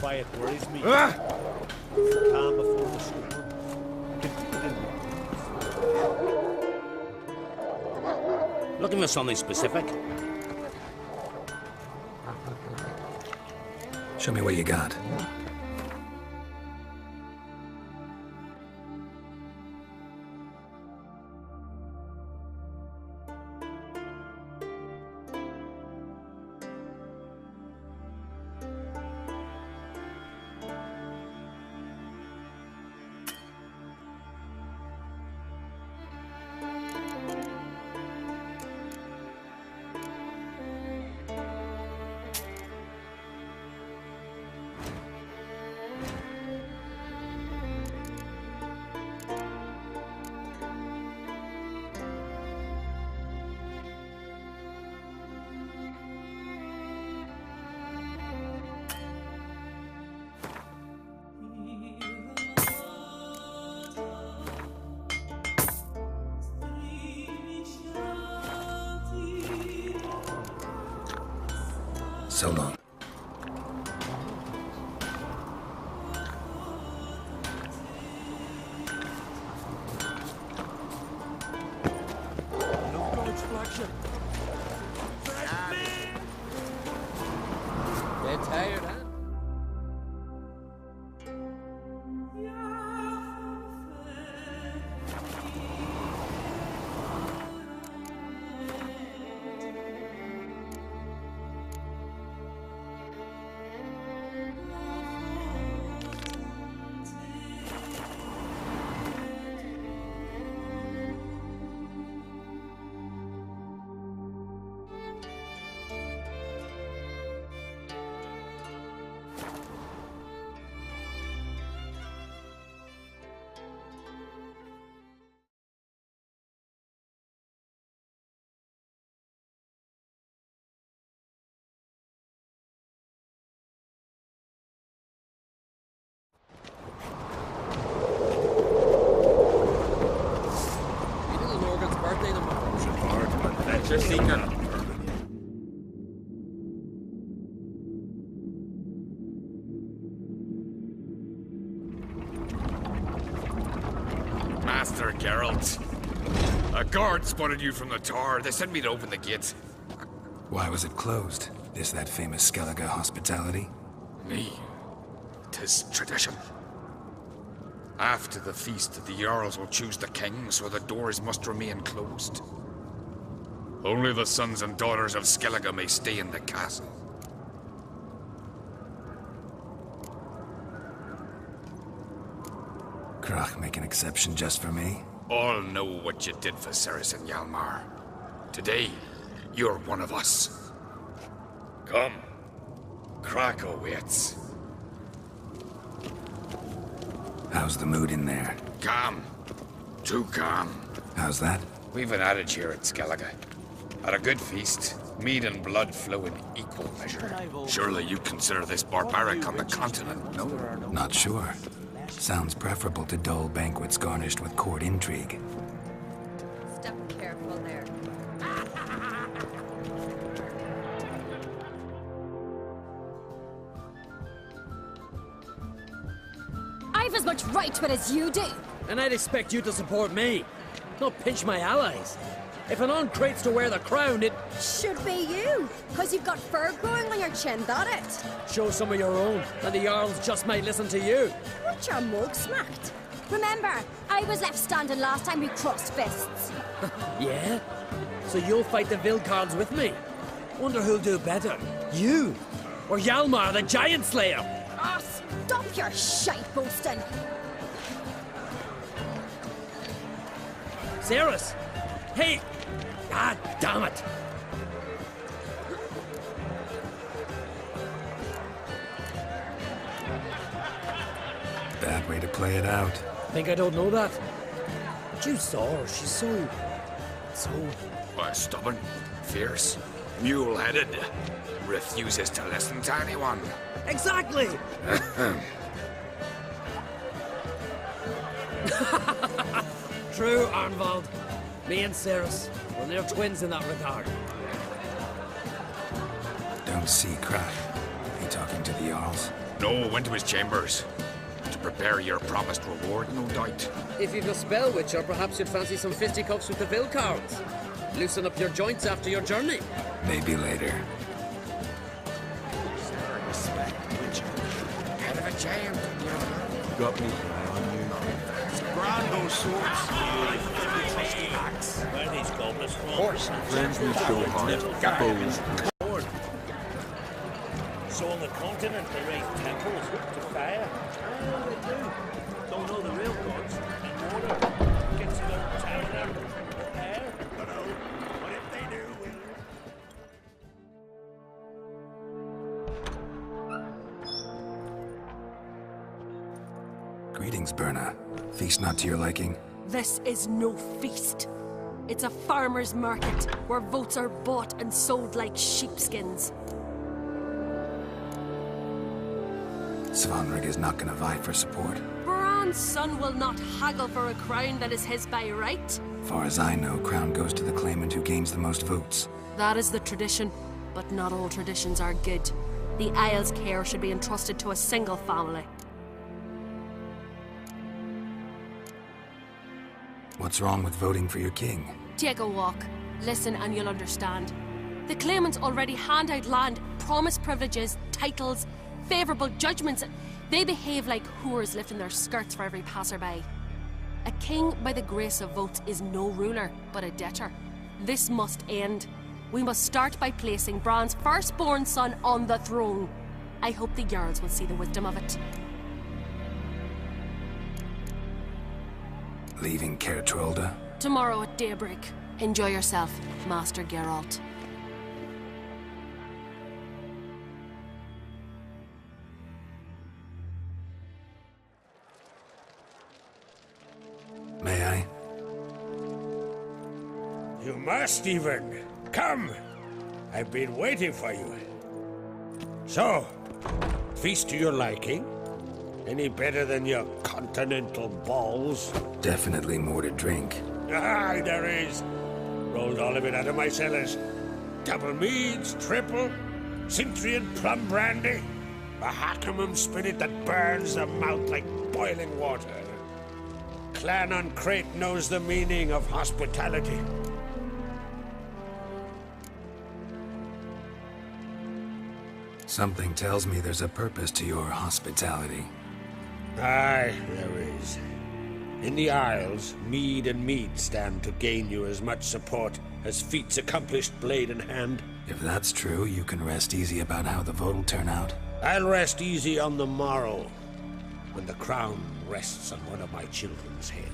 quiet worries me. Calm before the storm. Can put it in. Looking for something specific? Show me what you got. So long. They're tired, huh? Adventure seeker. Master Geralt. A guard spotted you from the tower. They sent me to open the gate. Why was it closed? Is that famous Skellige hospitality? Me. 'Tis tradition. After the feast, the Jarls will choose the king, so the doors must remain closed. Only the sons and daughters of Skellige may stay in the castle. Crach make an exception just for me? All know what you did for Cerys and Hjalmar. Today, you're one of us. Come. Crach awaits. How's the mood in there? Calm. Too calm. How's that? We've an adage here at Skellige. At a good feast, mead and blood flow in equal measure. Surely you consider this barbaric on the continent, no? Not sure. Sounds preferable to dull banquets garnished with court intrigue. Step careful there. I've as much right to it as you do. And I'd expect you to support me, not pinch my allies. If an uncrate's to wear the crown, it... Should be you, because you've got fur growing on your chin, that it? Show some of your own, and the Jarls just might listen to you. What your mug smacked? Remember, I was left standing last time we crossed fists. Yeah? So you'll fight the Vilcards with me? Wonder who'll do better, you or Hjalmar the Giant Slayer? Ah, stop your shite boasting. Cerys! Hey! God damn it! Bad way to play it out. Think I don't know that? But you saw her, she's so... Why, stubborn, fierce, mule-headed, refuses to listen to anyone. Exactly! True, Arnvald. Me and Cerys, well, they're twins in that regard. Don't see Crach. He talking to the Jarls? No, went to his chambers. To prepare your promised reward, no doubt. If you've a spell witcher, perhaps you'd fancy some fisticuffs with the Vilcards. Loosen up your joints after your journey. Maybe later. Head of a giant, Got me on you. Brando swords. Where these goblins from? Horse. Friends we show heart. Foes. So on the continent they raise temples to fire. Oh, they do. Don't know the real gods. And order gets to go town there. There. But if they do, Greetings, Berna. Feast not to your liking? This is no feast. It's a farmer's market where votes are bought and sold like sheepskins. Svanrig is not gonna vie for support. Bran's son will not haggle for a crown that is his by right. Far as I know, crown goes to the claimant who gains the most votes. That is the tradition, but not all traditions are good. The Isle's care should be entrusted to a single family. What's wrong with voting for your king? Take a walk. Listen and you'll understand. The claimants already hand out land, promise privileges, titles, favourable judgments. They behave like whores lifting their skirts for every passerby. A king by the grace of votes is no ruler, but a debtor. This must end. We must start by placing Bran's firstborn son on the throne. I hope the Jarls will see the wisdom of it. Leaving Caer Trolda? Tomorrow at daybreak. Enjoy yourself, Master Geralt. May I? You must, Stephen. Come. I've been waiting for you. So, feast to your liking? Any better than your continental balls? Definitely more to drink. Aye, there is. Rolled all of it out of my cellars. Double meads, triple, Cintrian plum brandy, a Hackamum spirit that burns the mouth like boiling water. Clan on Crate knows the meaning of hospitality. Something tells me there's a purpose to your hospitality. Aye, there is. In the Isles, mead and mead stand to gain you as much support as feats accomplished blade in hand. If that's true, you can rest easy about how the vote'll turn out. I'll rest easy on the morrow, when the crown rests on one of my children's heads.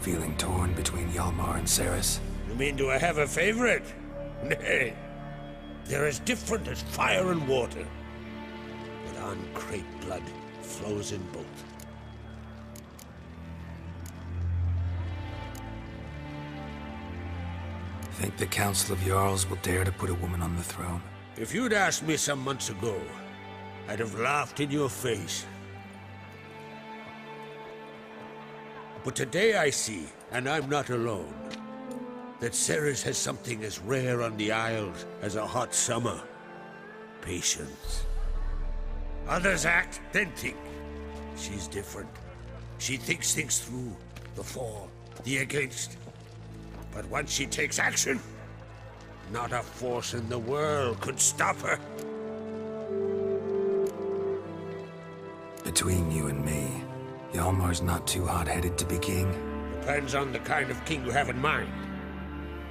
Feeling torn between Hjalmar and Cerys? You mean, do I have a favorite? Nay. They're as different as fire and water. But on Crate blood flows in both. Think the Council of Jarls will dare to put a woman on the throne? If you'd asked me some months ago, I'd have laughed in your face. But today I see, and I'm not alone, that Cerys has something as rare on the Isles as a hot summer. Patience. Others act, then think. She's different. She thinks things through. The for, the against. But once she takes action, not a force in the world could stop her. Between you and me, Hjalmar's not too hot-headed to be king? Depends on the kind of king you have in mind.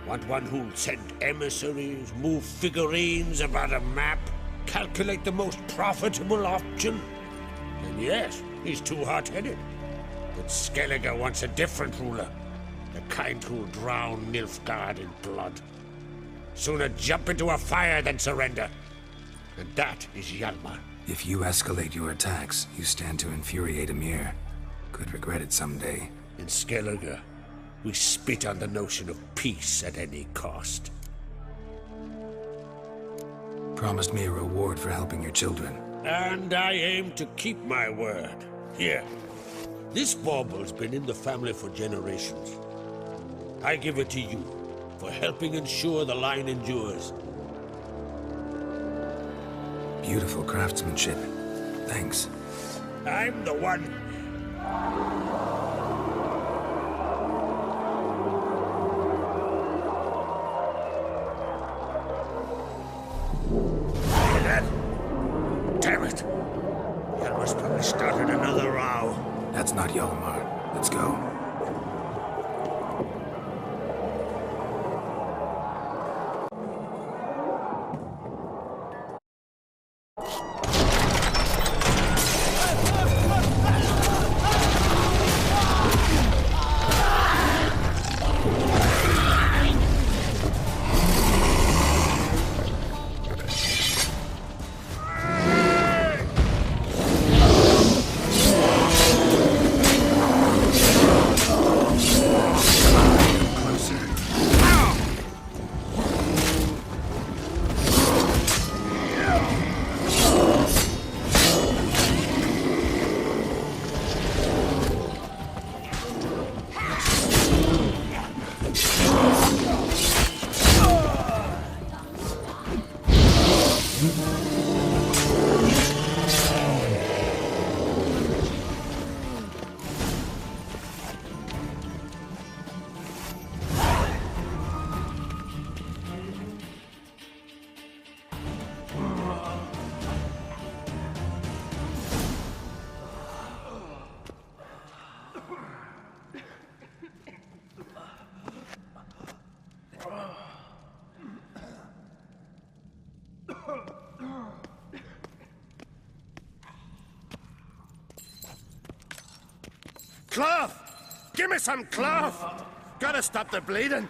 Want one who'll send emissaries, move figurines about a map, calculate the most profitable option? Then yes, he's too hot-headed. But Skellige wants a different ruler. The kind who'll drown Nilfgaard in blood. Sooner jump into a fire than surrender. And that is Hjalmar. If you escalate your attacks, you stand to infuriate Emhyr. Could regret it someday. In Skellige, we spit on the notion of peace at any cost. Promised me a reward for helping your children. And I aim to keep my word. Here. This bauble's been in the family for generations. I give it to you for helping ensure the line endures Beautiful craftsmanship. Thanks. I'm the one. Hear that? Damn it. Yalmar's probably started another row. That's not Hjalmar. Let's go. Cloth! Give me some cloth! Gotta stop the bleeding.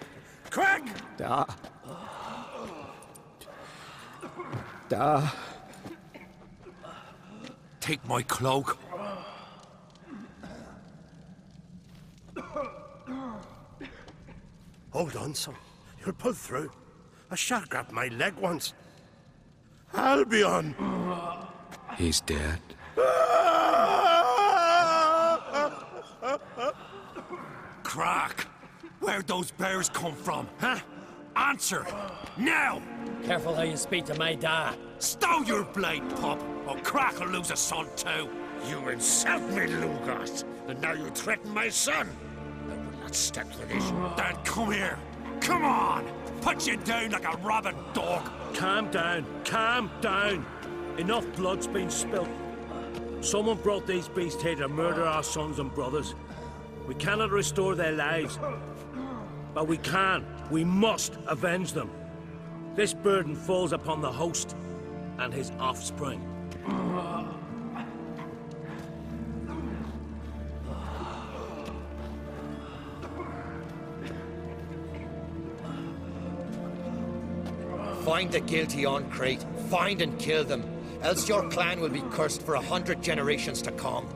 Quick! Da. Da. Take my cloak. Hold on, son. You'll pull through. A shark grabbed my leg once. Albion! He's dead. Crack! Where'd those bears come from, huh? Answer! Now! Careful how you speak to my dad. Stow your blade, pup, or Crack will lose a son too. You insult me, Lugos, and now you threaten my son. I will not stand for this. Then come here. Come on! Put you down like a rabid dog. Calm down. Calm down. Enough blood's been spilt. Someone brought these beasts here to murder our sons and brothers. We cannot restore their lives. But we can. We must avenge them. This burden falls upon the host and his offspring. Find the guilty on Crate. Find and kill them. Else your clan will be cursed for 100 generations to come.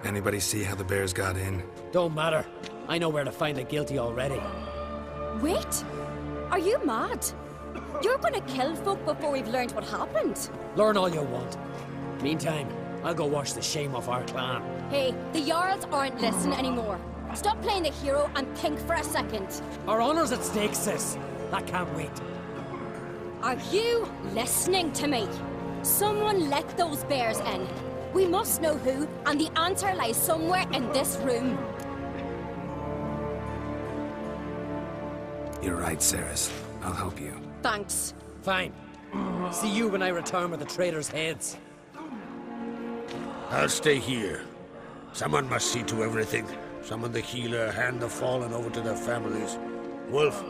Anybody see how the bears got in? Don't matter. I know where to find the guilty already. Wait! Are you mad? You're gonna kill folk before we've learned what happened. Learn all you want. Meantime, I'll go wash the shame off our clan. Hey, the Jarls aren't listening anymore. Stop playing the hero and think for a second. Our honor's at stake, sis. That can't wait. Are you listening to me? Someone let those bears in. We must know who, and the answer lies somewhere in this room. You're right, Cerys. I'll help you. Thanks. Fine. See you when I return with the traitors' heads. I'll stay here. Someone must see to everything. Summon the healer, hand the fallen over to their families. Wolf,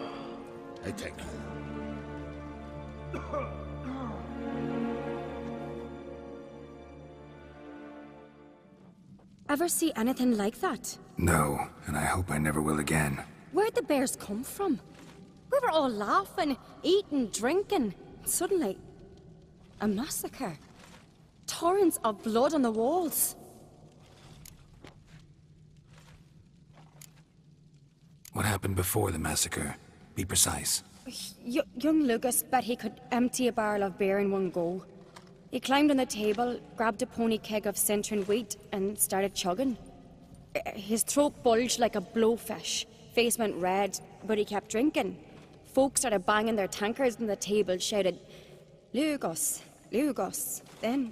I thank you. Ever see anything like that? No, and I hope I never will again. Where'd the bears come from? We were all laughing, eating, drinking. Suddenly, a massacre. Torrents of blood on the walls. What happened before the massacre? Be precise. Young Lucas bet he could empty a barrel of beer in one go. He climbed on the table, grabbed a pony keg of centering wheat, and started chugging. His throat bulged like a blowfish, face went red, but he kept drinking. Folks started banging their tankards on the table, shouted, "Lugos, Lugos." Then,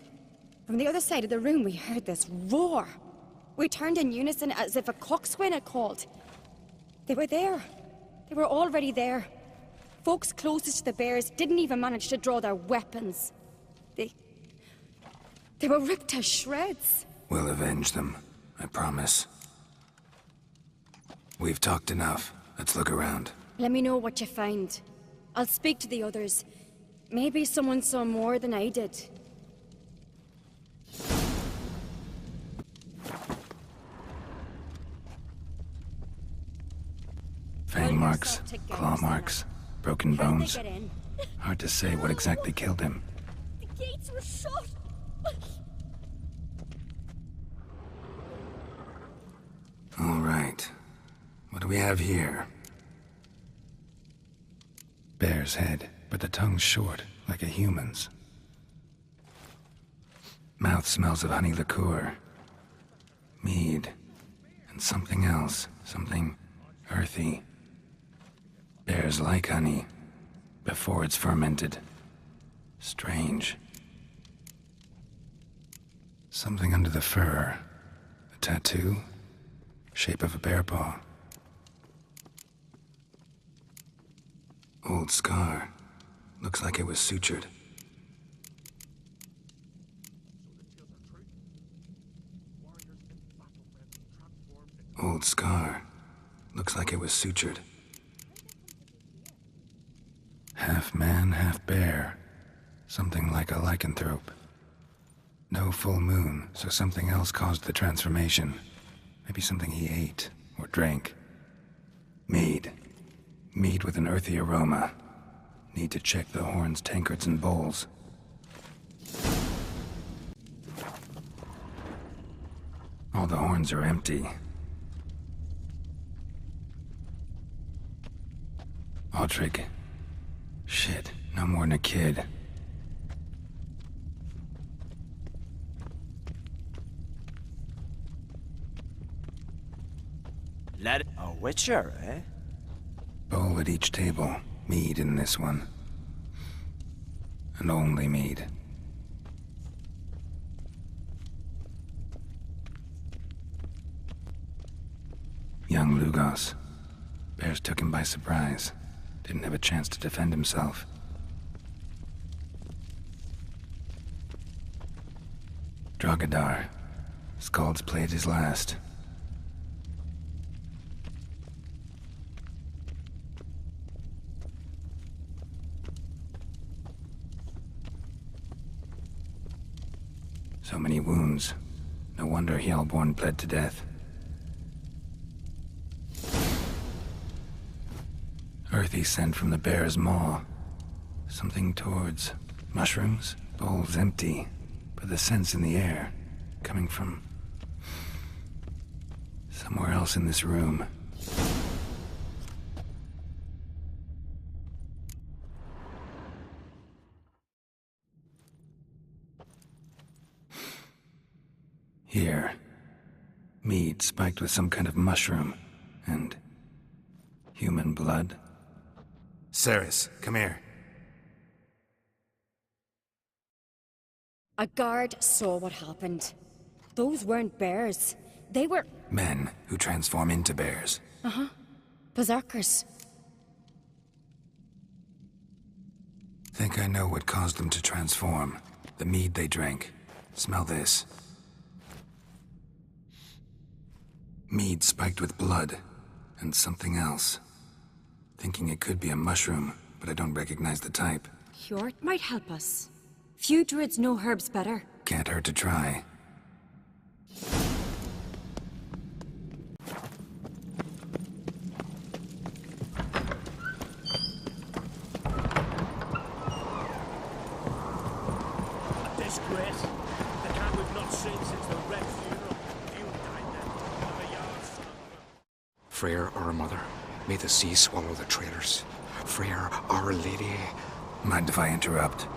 from the other side of the room, we heard this roar. We turned in unison as if a coxswain had called. They were there. They were already there. Folks closest to the bears didn't even manage to draw their weapons. They were ripped to shreds. We'll avenge them, I promise. We've talked enough. Let's look around. Let me know what you find. I'll speak to the others. Maybe someone saw more than I did. Fang marks, claw marks, broken bones. Hard to say what exactly killed him. The gates were shut. All right. What do we have here? Bear's head, but the tongue's short, like a human's. Mouth smells of honey liqueur. Mead. And something else. Something earthy. Bears like honey, before it's fermented. Strange. Something under the fur. A tattoo? Shape of a bear paw. Old scar. Looks like it was sutured. Old scar. Looks like it was sutured. Half man, half bear. Something like a lycanthrope. No full moon, so something else caused the transformation. Maybe something he ate or drank. Mead. Mead with an earthy aroma. Need to check the horns, tankards, and bowls. All the horns are empty. Audric. Shit, no more than a kid. A witcher, eh? Bowl at each table. Mead in this one. And only mead. Young Lugos. Bears took him by surprise. Didn't have a chance to defend himself. Drogadar. Skald's played his last. So many wounds. No wonder Hjalborn bled to death. Earthy scent from the bear's maw. Something towards mushrooms. Bowl's empty, but the scent's in the air. Coming from somewhere else in this room. Here. Mead spiked with some kind of mushroom. And human blood. Cerys, come here. A guard saw what happened. Those weren't bears. They were... Men who transform into bears. berserkers. Think I know what caused them to transform. The mead they drank. Smell this. Mead spiked with blood. And something else. Thinking it could be a mushroom, but I don't recognize the type. Hjort might help us. Few druids know herbs better. Can't hurt to try. A disgrace. The kind we've not seen since the Red funeral. Few died then. Another yard son of a... Freyr, our mother, may the sea swallow the traitors. Freyr, our lady. Mind if I interrupt?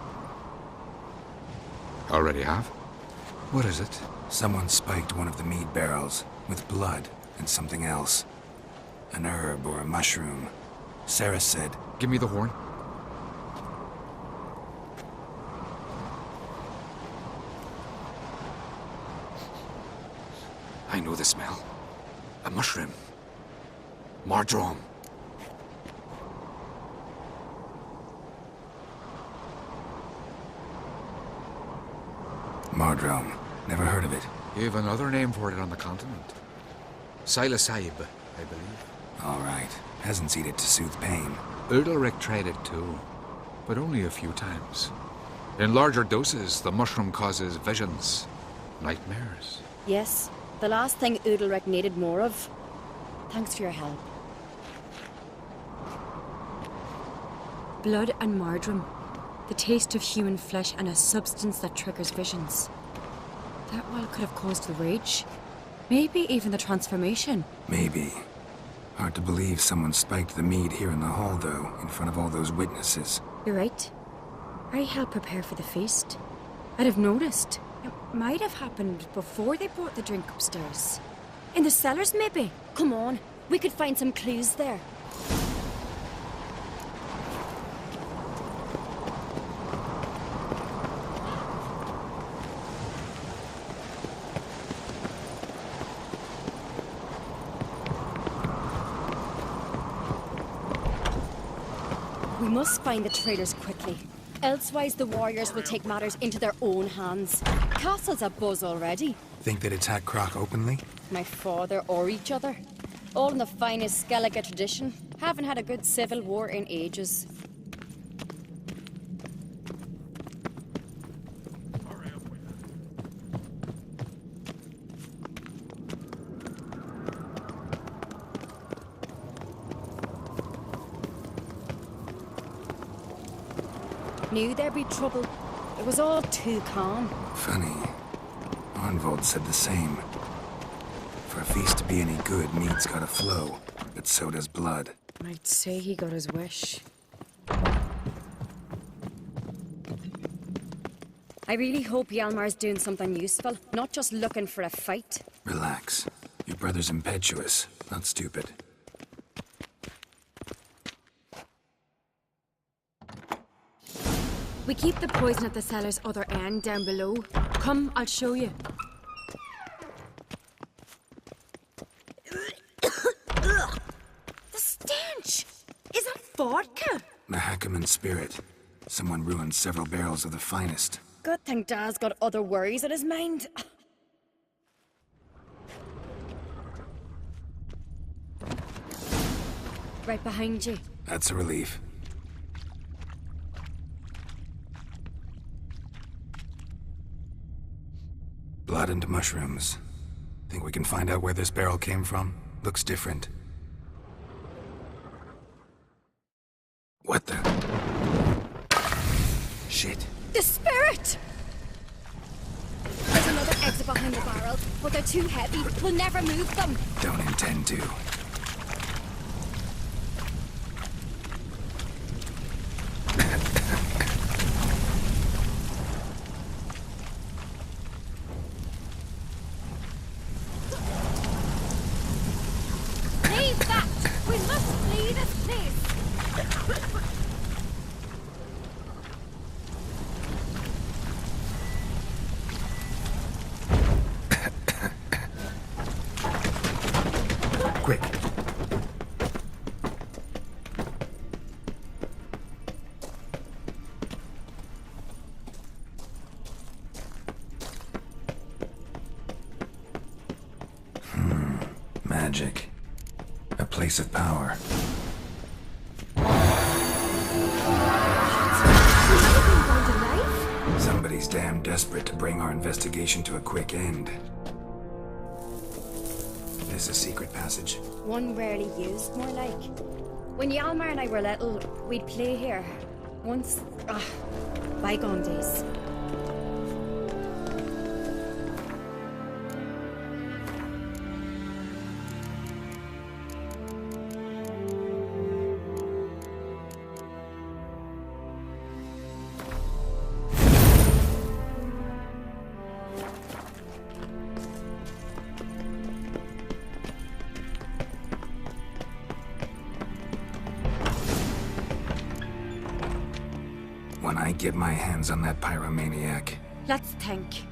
Already have? What is it? Someone spiked one of the mead barrels with blood and something else. An herb or a mushroom. Sarah said... Give me the horn. I know the smell. A mushroom. Mardrome. Mardrome. Never heard of it. You have another name for it on the continent. Psilocybe, I believe. All right. Peasants eat it to soothe pain. Udalric tried it too, but only a few times. In larger doses, the mushroom causes visions, nightmares. Yes, the last thing Udalric needed more of. Thanks for your help. Blood and Mardrome. The taste of human flesh and a substance that triggers visions. That well could have caused the rage. Maybe even the transformation. Maybe. Hard to believe someone spiked the mead here in the hall, though, in front of all those witnesses. You're right. I helped prepare for the feast. I'd have noticed. It might have happened before they brought the drink upstairs. In the cellars, maybe? Come on, we could find some clues there. We must find the traitors quickly. Elsewise, the warriors will take matters into their own hands. Castle's abuzz already. Think they'd attack Croc openly? My father or each other. All in the finest Skellige tradition. Haven't had a good civil war in ages. Knew there'd be trouble. It was all too calm. Funny. Arnvold said the same. For a feast to be any good, mead's gotta flow, but so does blood. I'd say he got his wish. I really hope Hjalmar's doing something useful, not just looking for a fight. Relax. Your brother's impetuous, not stupid. We keep the poison at the cellar's other end, down below. Come, I'll show you. The stench! Is that vodka? Mahakaman spirit. Someone ruined several barrels of the finest. Good thing Dad's got other worries on his mind. Right behind you. That's a relief. Blood and mushrooms. Think we can find out where this barrel came from? Looks different. What the? Shit. The spirit! There's another exit behind the barrel, but they're too heavy. We'll never move them. Don't intend to. Leave that! We must flee this place! Quick. Magic. A place of power. Somebody's damn desperate to bring our investigation to a quick end. This a secret passage? One rarely used, more like. When Hjalmar and I were little, we'd play here. Once, bygone days. I get my hands on that pyromaniac? Let's think.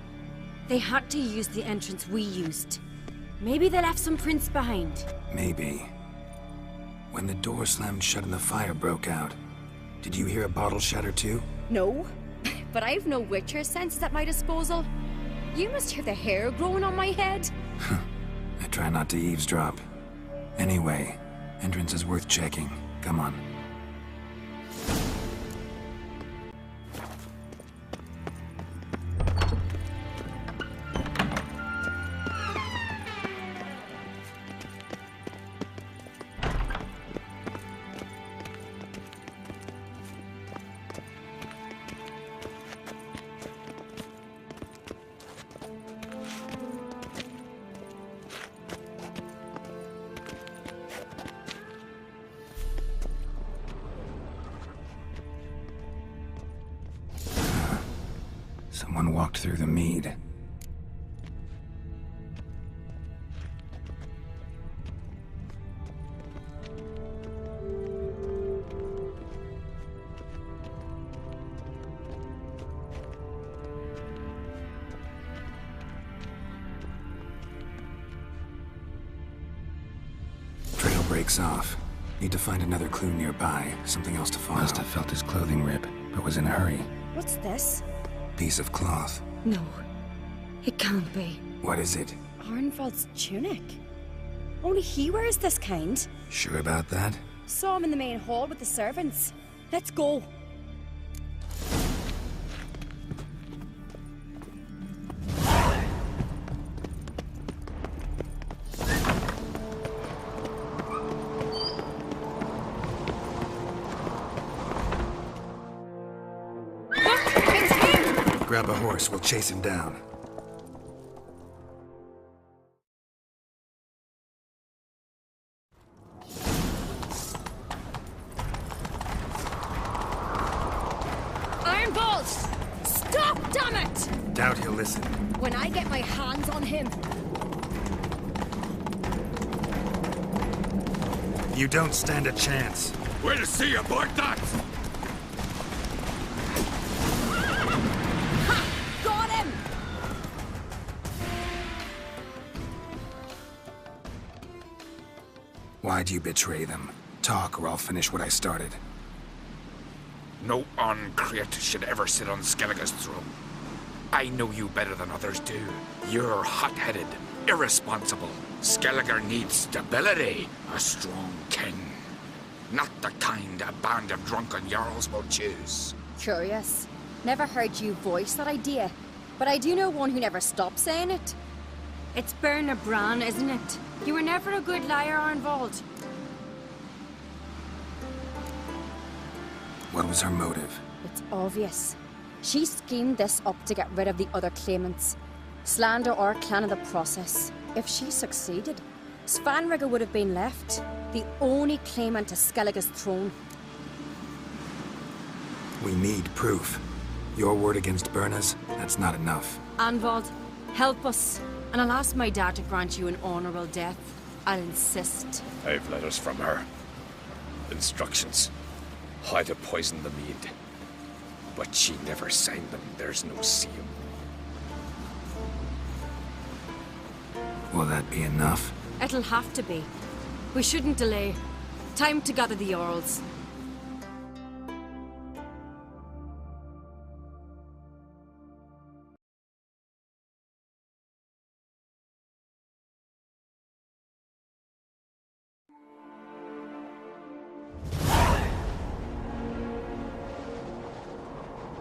They had to use the entrance we used. Maybe they left some prints behind. Maybe. When the door slammed shut and the fire broke out, did you hear a bottle shatter too? No, but I've no Witcher senses at my disposal. You must hear the hair growing on my head. I try not to eavesdrop. Anyway, entrance is worth checking. Come on. Someone walked through the mead. Trail breaks off. Need to find another clue nearby. Something else to follow. Must have felt his clothing rip, but was in a hurry. What's this? Piece of cloth. No, it can't be. What is it? Arnvald's tunic. Only he wears this kind. Sure about that? Saw him in the main hall with the servants. Let's go. Grab a horse, we'll chase him down. Arnvald! Stop, damn it! Doubt he'll listen. When I get my hands on him... You don't stand a chance. We'll see about that! Got him! Why'd you betray them? Talk or I'll finish what I started. No Uncreate should ever sit on Skellige's throne. I know you better than others do. You're hot-headed, irresponsible. Skellige needs stability, a strong king. Not the kind a band of drunken jarls will choose. Curious. Never heard you voice that idea, but I do know one who never stops saying it. It's Berna Bran, isn't it? You were never a good liar, Arnvald. What was her motive? It's obvious. She schemed this up to get rid of the other claimants. Slander our clan in the process. If she succeeded, Svanrige would have been left, the only claimant to Skellige's throne. We need proof. Your word against Berna's, that's not enough. Arnvald, help us, and I'll ask my dad to grant you an honorable death. I'll insist. I've letters from her. Instructions. How to poison the mead. But she never signed them. There's no seal. Will that be enough? It'll have to be. We shouldn't delay. Time to gather the Jarls.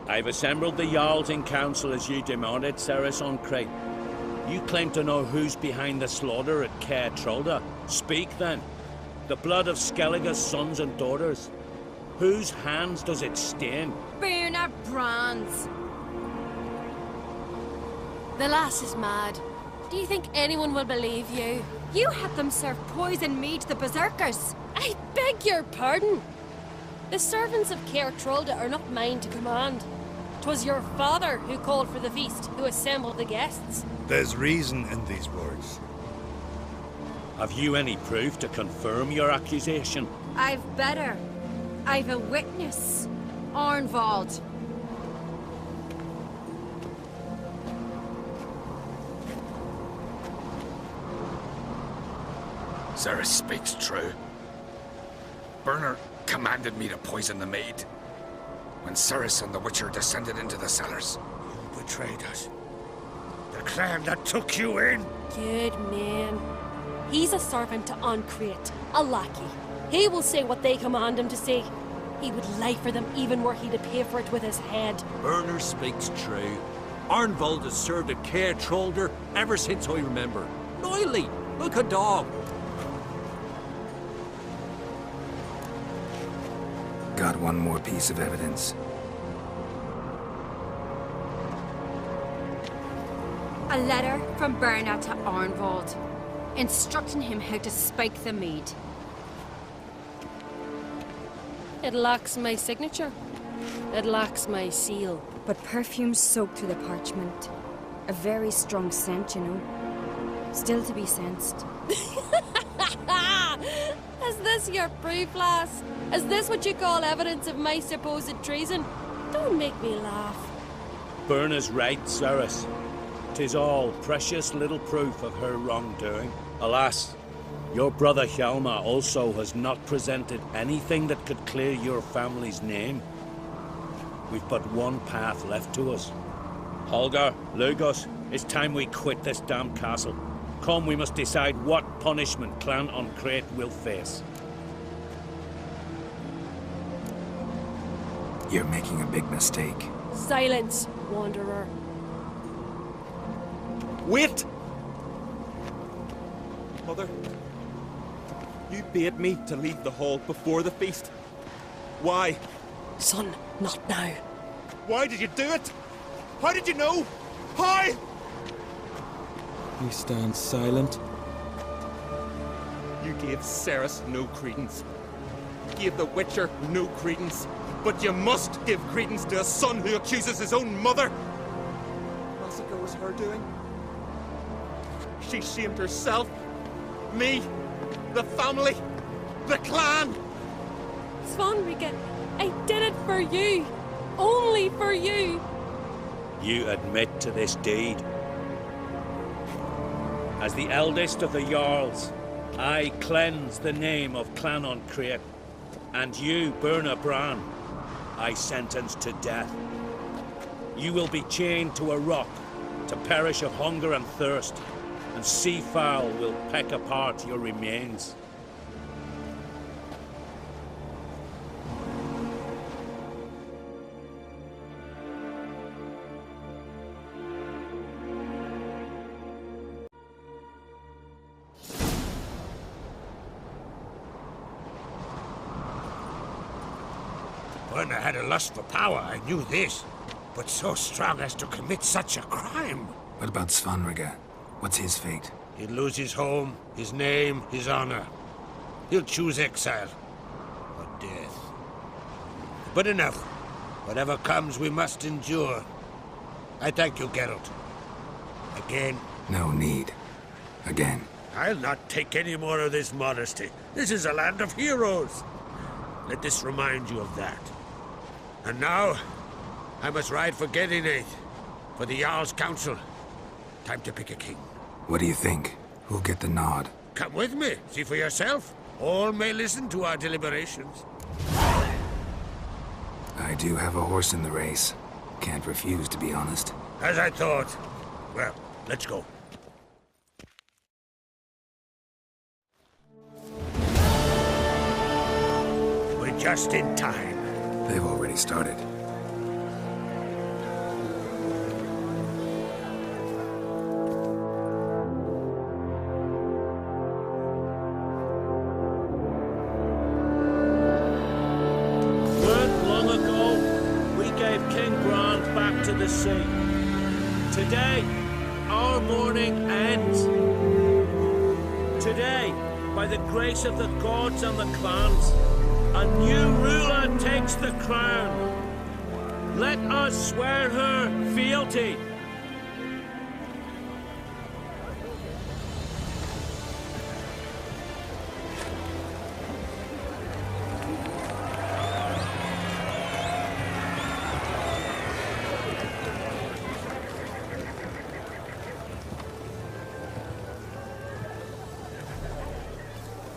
I've assembled the Jarls in council as you demanded, Cerys Uncreate. You claim to know who's behind the slaughter at Caer Trolda. Speak then. The blood of Skellige's sons and daughters. Whose hands does it stain? Berna Bran's. The lass is mad. Do you think anyone will believe you? You had them serve poison mead to the berserkers. I beg your pardon. The servants of Caer Trolda are not mine to command. 'Twas your father who called for the feast, who assembled the guests. There's reason in these words. Have you any proof to confirm your accusation? I've better. I've a witness. Arnvald. Cerys speaks true. Bernard commanded me to poison the maid. When Cerys and the Witcher descended into the cellars. You betrayed us. The clan that took you in. Good man. He's a servant to Ancrete, a lackey. He will say what they command him to say. He would lie for them even were he to pay for it with his head. Bernard speaks true. Arnvold has served a care trollder ever since I remember. Loyally, like a dog. Got one more piece of evidence. A letter from Bernard to Arnvold, instructing him how to spike the mead. It lacks my signature. It lacks my seal. But perfume soaked through the parchment. A very strong scent, you know. Still to be sensed. Is this your proof, lass? Is this what you call evidence of my supposed treason? Don't make me laugh. Bernard's right, Cerys. 'Tis all precious little proof of her wrongdoing. Alas, your brother Hjalmar also has not presented anything that could clear your family's name. We've but one path left to us. Holger, Lugos, it's time we quit this damn castle. Come, we must decide what punishment Clan Ancrete will face. You're making a big mistake. Silence, wanderer. Wait! Mother, you bade me to leave the hall before the feast. Why? Son, not now. Why did you do it? How did you know? How? You stand silent. You gave Cerys no credence. You gave the Witcher no credence. But you must give credence to a son who accuses his own mother. Massacre was her doing. She shamed herself, me, the family, the clan. Svanrige, I did it for you. Only for you. You admit to this deed. As the eldest of the Jarls, I cleanse the name of Clan Ancrete, and you, Bernard Bran, I sentence to death. You will be chained to a rock to perish of hunger and thirst, and sea fowl will peck apart your remains. Bernard had a lust for power, I knew this. But so strong as to commit such a crime. What about Svanrige? What's his fate? He'll lose his home, his name, his honor. He'll choose exile. Or death. But enough. Whatever comes, we must endure. I thank you, Geralt. Again. No need. Again. I'll not take any more of this modesty. This is a land of heroes. Let this remind you of that. And now, I must ride for Gedinath, for the Jarl's Council. Time to pick a king. What do you think? Who'll get the nod? Come with me, see for yourself. All may listen to our deliberations. I do have a horse in the race. Can't refuse, to be honest. As I thought. Well, let's go. We're just in time. They've already started. Sea. Today, our mourning ends. Today, by the grace of the gods and the clans, a new ruler takes the crown. Let us swear her fealty.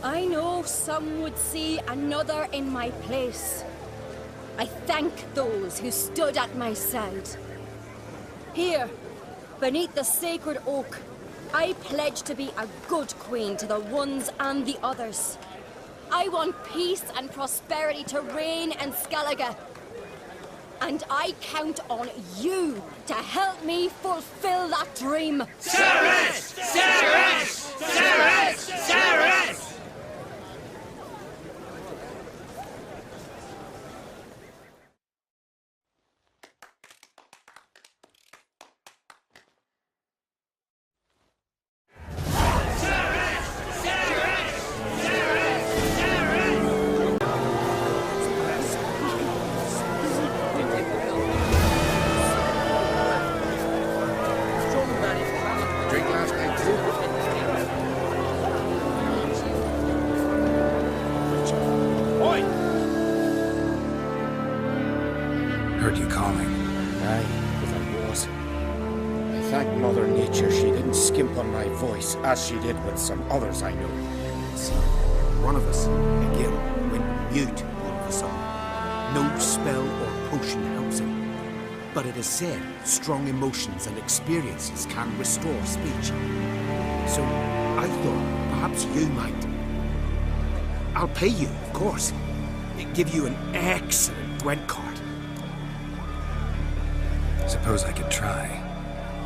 I know some would see another in my place. I thank those who stood at my side. Here, beneath the sacred oak, I pledge to be a good queen to the ones and the others. I want peace and prosperity to reign in Skellige. And I count on you to help me fulfill that dream. Cerys! Cerys! Cerys! Cerys! Drink last night too? Oi! Heard you calling. Aye, because I was. I thank Mother Nature she didn't skimp on my voice, as she did with some others I know. See, one of us, Egil, went mute all of a sudden. No spell or potion helps him. But it is said strong emotions and experiences can restore speech. So I thought perhaps you might. I'll pay you, of course. Give you an excellent Gwent card. Suppose I could try,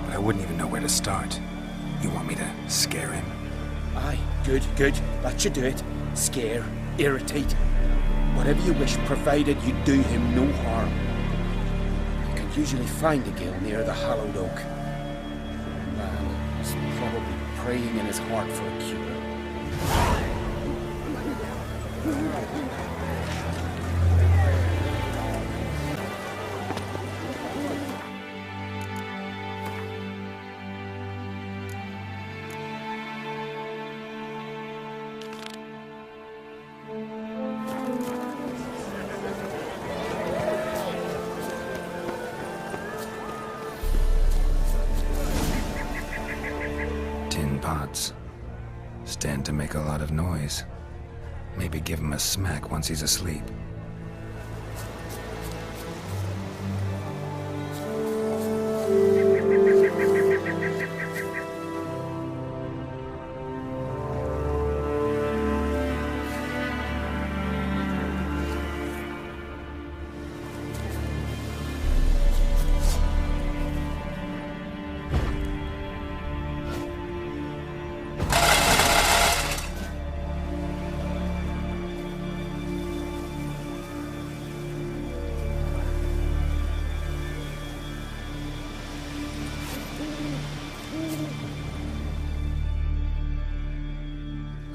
but I wouldn't even know where to start. You want me to scare him? Aye, good, good. That should do it. Scare, irritate. Whatever you wish, provided you do him no harm. You can usually find Egil near the Hallowed Oak. Man, he's probably praying in his heart for a cure. Tin pots. Stand to make a lot of noise. Maybe give him a smack once he's asleep.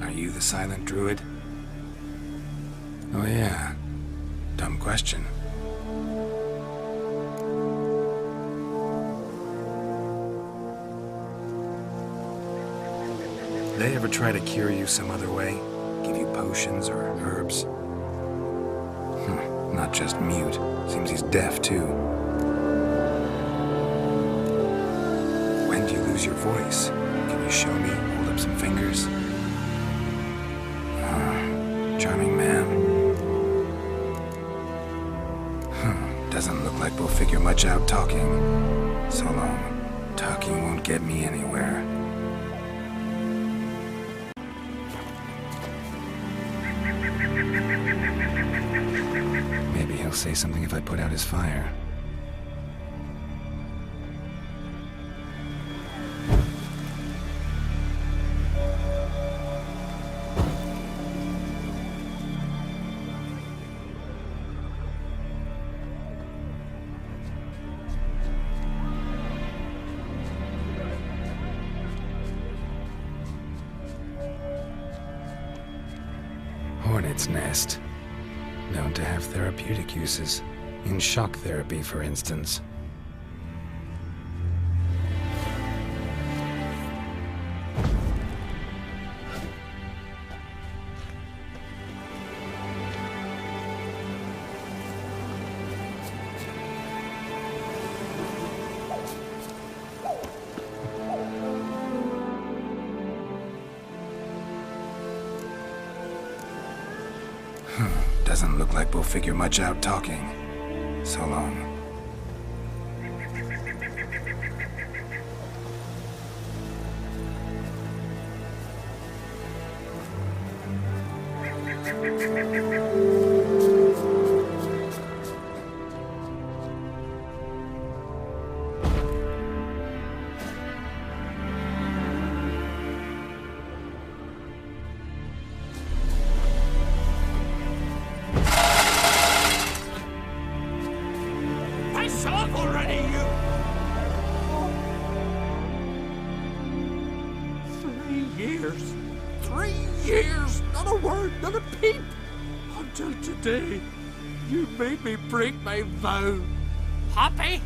Are you the silent druid? Oh yeah. Dumb question. They ever try to cure you some other way? Give you potions or herbs? Not just mute. Seems he's deaf too. When do you lose your voice? Can you show me? Hold up some fingers? Charming man. Doesn't look like we'll figure much out talking. So long. Talking won't get me anywhere. Maybe he'll say something if I put out his fire. Hornet's nest. Known to have therapeutic uses. In shock therapy, for instance. Doesn't look like we'll figure much out talking. So long. Piss off already, you! 3 years. 3 years! Not a word, not a peep! Until today, you made me break my vow. Happy?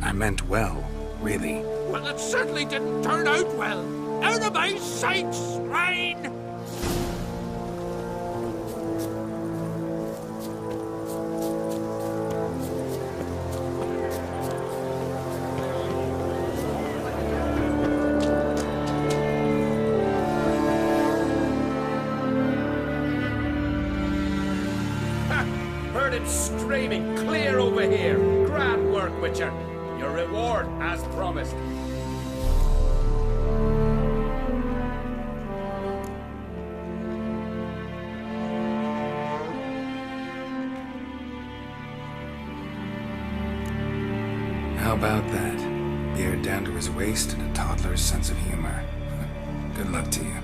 I meant well, really. Well, it certainly didn't turn out well. Out of my sight, swine! Heard him screaming clear over here. Grand work, Witcher. Your reward as promised. How about that? Beard down to his waist and a toddler's sense of humor. Good luck to you.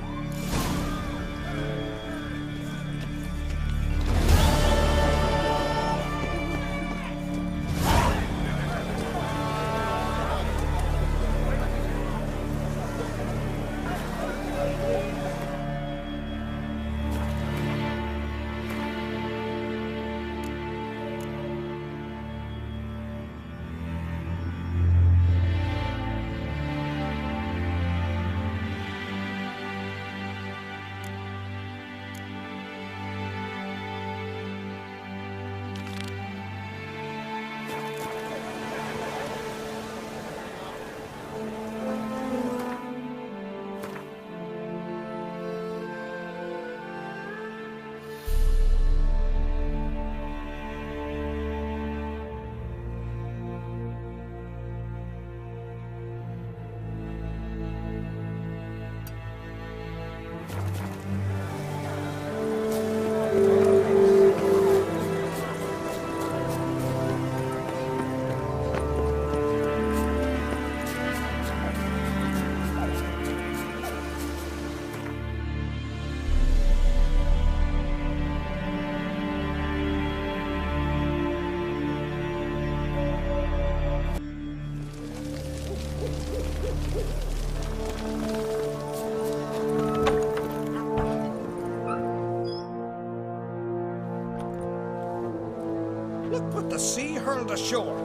Look what the sea hurled ashore.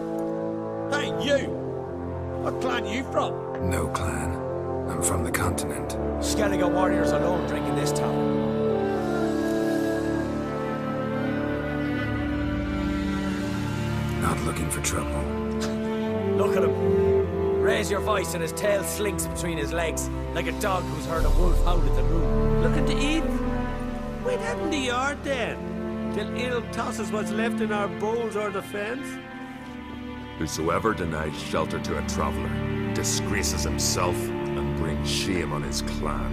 Hey, you! What clan you from? No clan. I'm from the continent. Skellige warriors alone drink in this town. Not looking for trouble. Look at him. Raise your voice and his tail slinks between his legs, like a dog who's heard a wolf howl at the moon. Looking to eat? Wait out in the yard then, till it'll toss us what's left in our bowls or the fence. Whosoever denies shelter to a traveller disgraces himself and brings shame on his clan.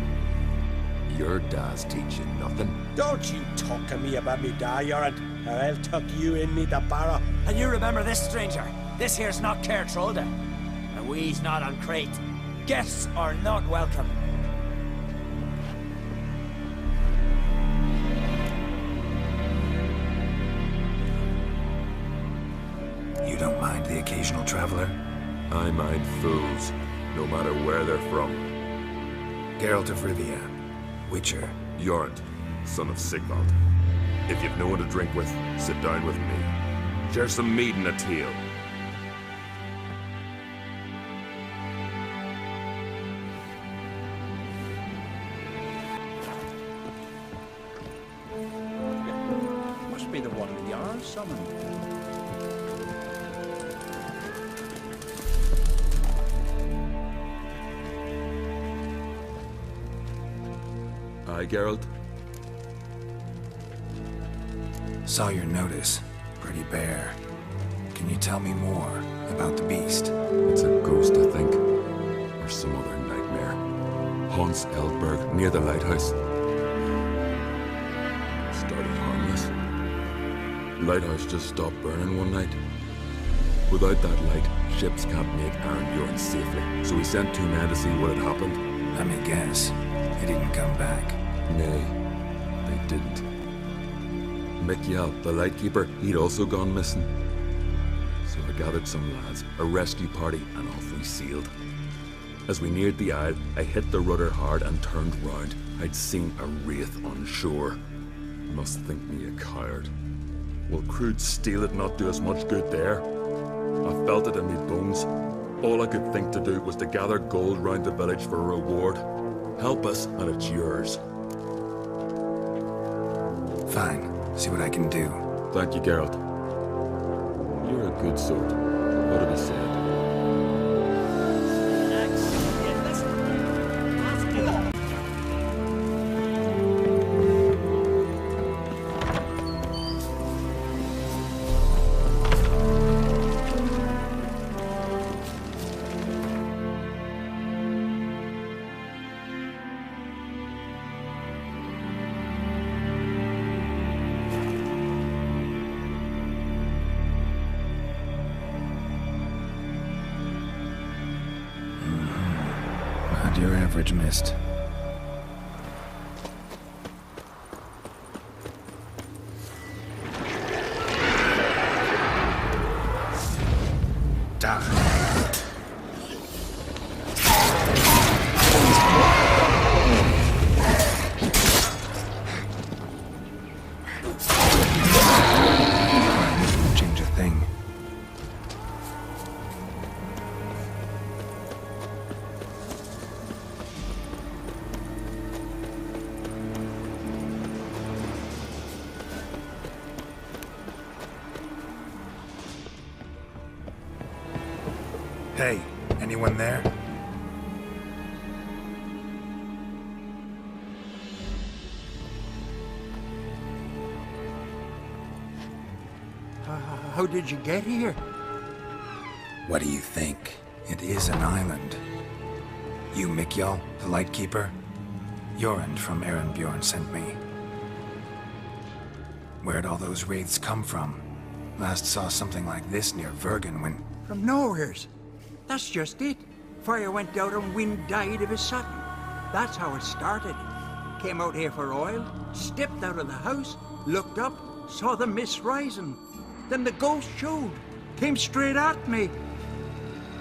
Your da's teach you nothing. Don't you talk to me about me da, Yoran, or I'll tuck you in me the barrow. And you remember this, stranger. This here's not Cair Trolda. And we's not on Crete. Guests are not welcome. You don't mind the occasional traveler? I mind fools, no matter where they're from. Geralt of Rivia, Witcher. Jorund, son of Sigvald. If you've no one to drink with, sit down with me. Share some mead and a tale. Must be the one in the arm summoned. Aye, Geralt? Saw your notice. Pretty bare. Can you tell me more about the beast? It's a ghost, I think. Or some other nightmare. Haunts Eldberg, near the lighthouse. Started harmless. Lighthouse just stopped burning one night. Without that light, ships can't make Arnbjorn safely, so we sent 2 men to see what had happened. Let me guess. They didn't come back. Nay, they didn't. Mikjal, the lightkeeper, he'd also gone missing. So I gathered some lads, a rescue party, and off we sailed. As we neared the isle, I hit the rudder hard and turned round. I'd seen a wraith on shore. Must think me a coward. Will crude steel it not do us much good there? I felt it in me bones. All I could think to do was to gather gold round the village for a reward. Help us, and it's yours. Fine. See what I can do. Thank you, Geralt. You're a good sort. What have you said? Your average mist. Change a thing. Hey, anyone there? How did you get here? What do you think? It is an island. You, Mikjal, the Lightkeeper? Jorund from Arenbjorn sent me. Where'd all those wraiths come from? Last saw something like this near Vergen when... From nowheres. That's just it. Fire went out and wind died of a sudden. That's how it started. Came out here for oil, stepped out of the house, looked up, saw the mist rising. Then the ghost showed, came straight at me.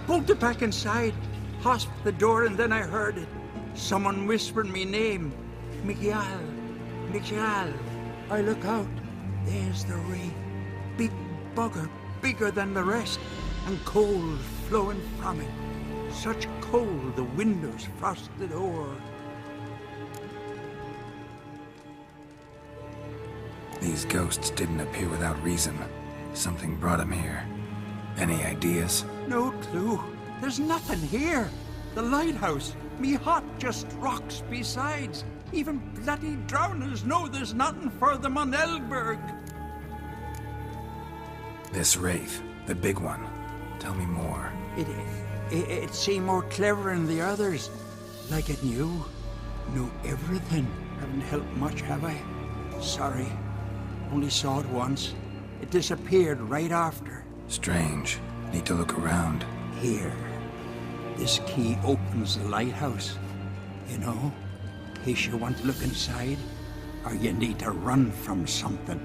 Bolted back inside, hosped the door, and then I heard it. Someone whispered me name. Mikjal. Mikjal. I look out. There's the wraith. Big bugger, bigger than the rest, and cold flowing from it. Such cold the windows frosted o'er. These ghosts didn't appear without reason. Something brought them here. Any ideas? No clue. There's nothing here. The lighthouse, me hut just rocks besides. Even bloody drowners know there's nothing for them on Eldberg. This wraith, the big one. Tell me more. It seemed more clever than the others. Like it knew everything. Haven't helped much, have I? Sorry. Only saw it once. It disappeared right after. Strange. Need to look around. Here. This key opens the lighthouse. You know, in case you want to look inside, or you need to run from something.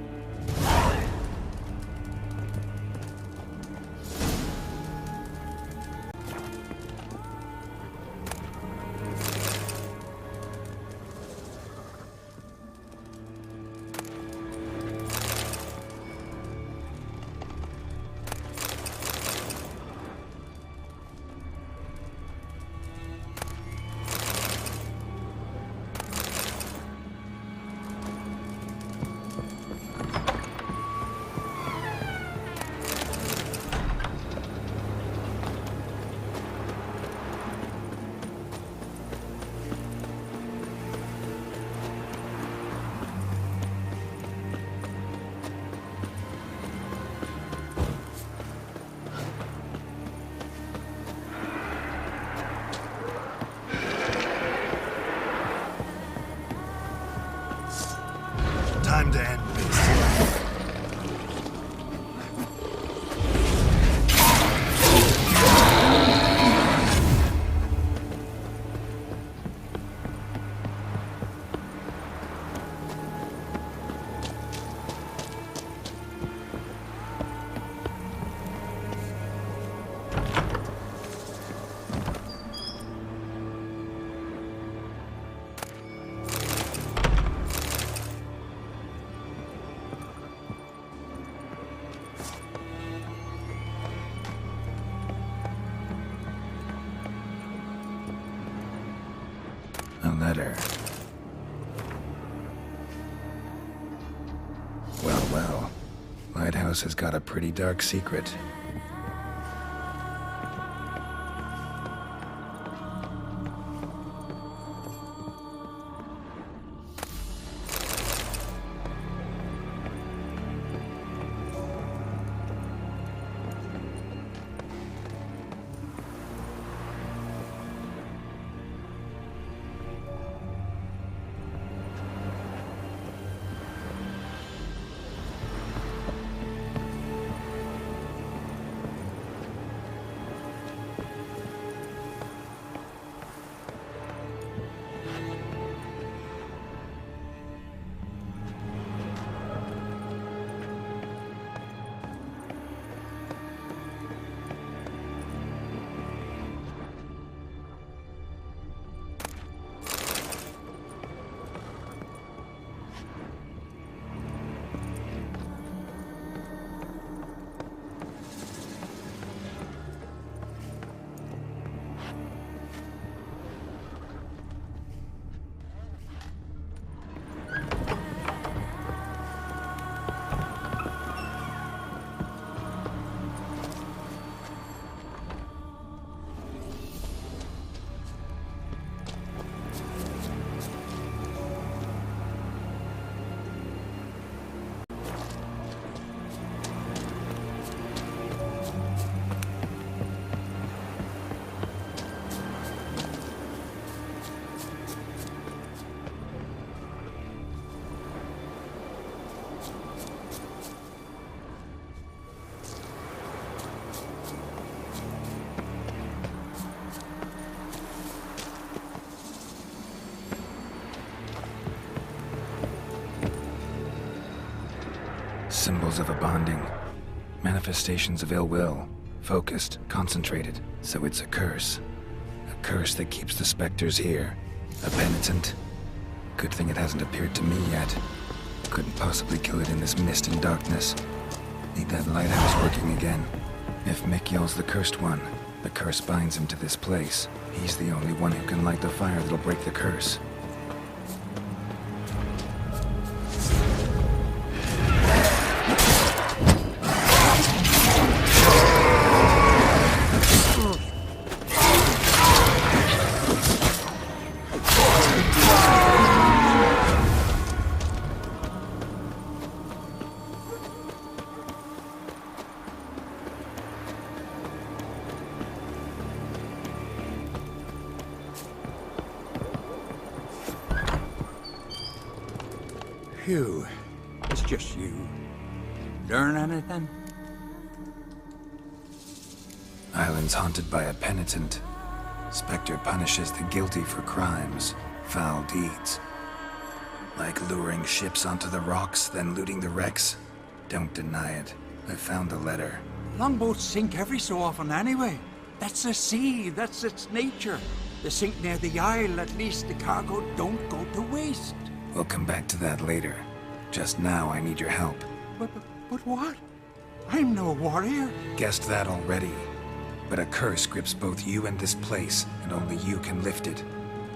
letter. Well, well. Lighthouse has got a pretty dark secret. Symbols of a bonding. Manifestations of ill will. Focused, concentrated. So it's a curse. A curse that keeps the specters here. A penitent. Good thing it hasn't appeared to me yet. Couldn't possibly kill it in this mist and darkness. Need that lighthouse working again. If Mikyel's the cursed one, the curse binds him to this place. He's the only one who can light the fire that'll break the curse. Phew. It's just you. Learn anything? Island's haunted by a penitent. Spectre punishes the guilty for crimes, foul deeds. Like luring ships onto the rocks, then looting the wrecks. Don't deny it. I found the letter. Longboats sink every so often anyway. That's the sea, that's its nature. They sink near the isle, at least the cargo don't go to waste. We'll come back to that later. Just now, I need your help. But what? I'm no warrior. Guessed that already. But a curse grips both you and this place, and only you can lift it.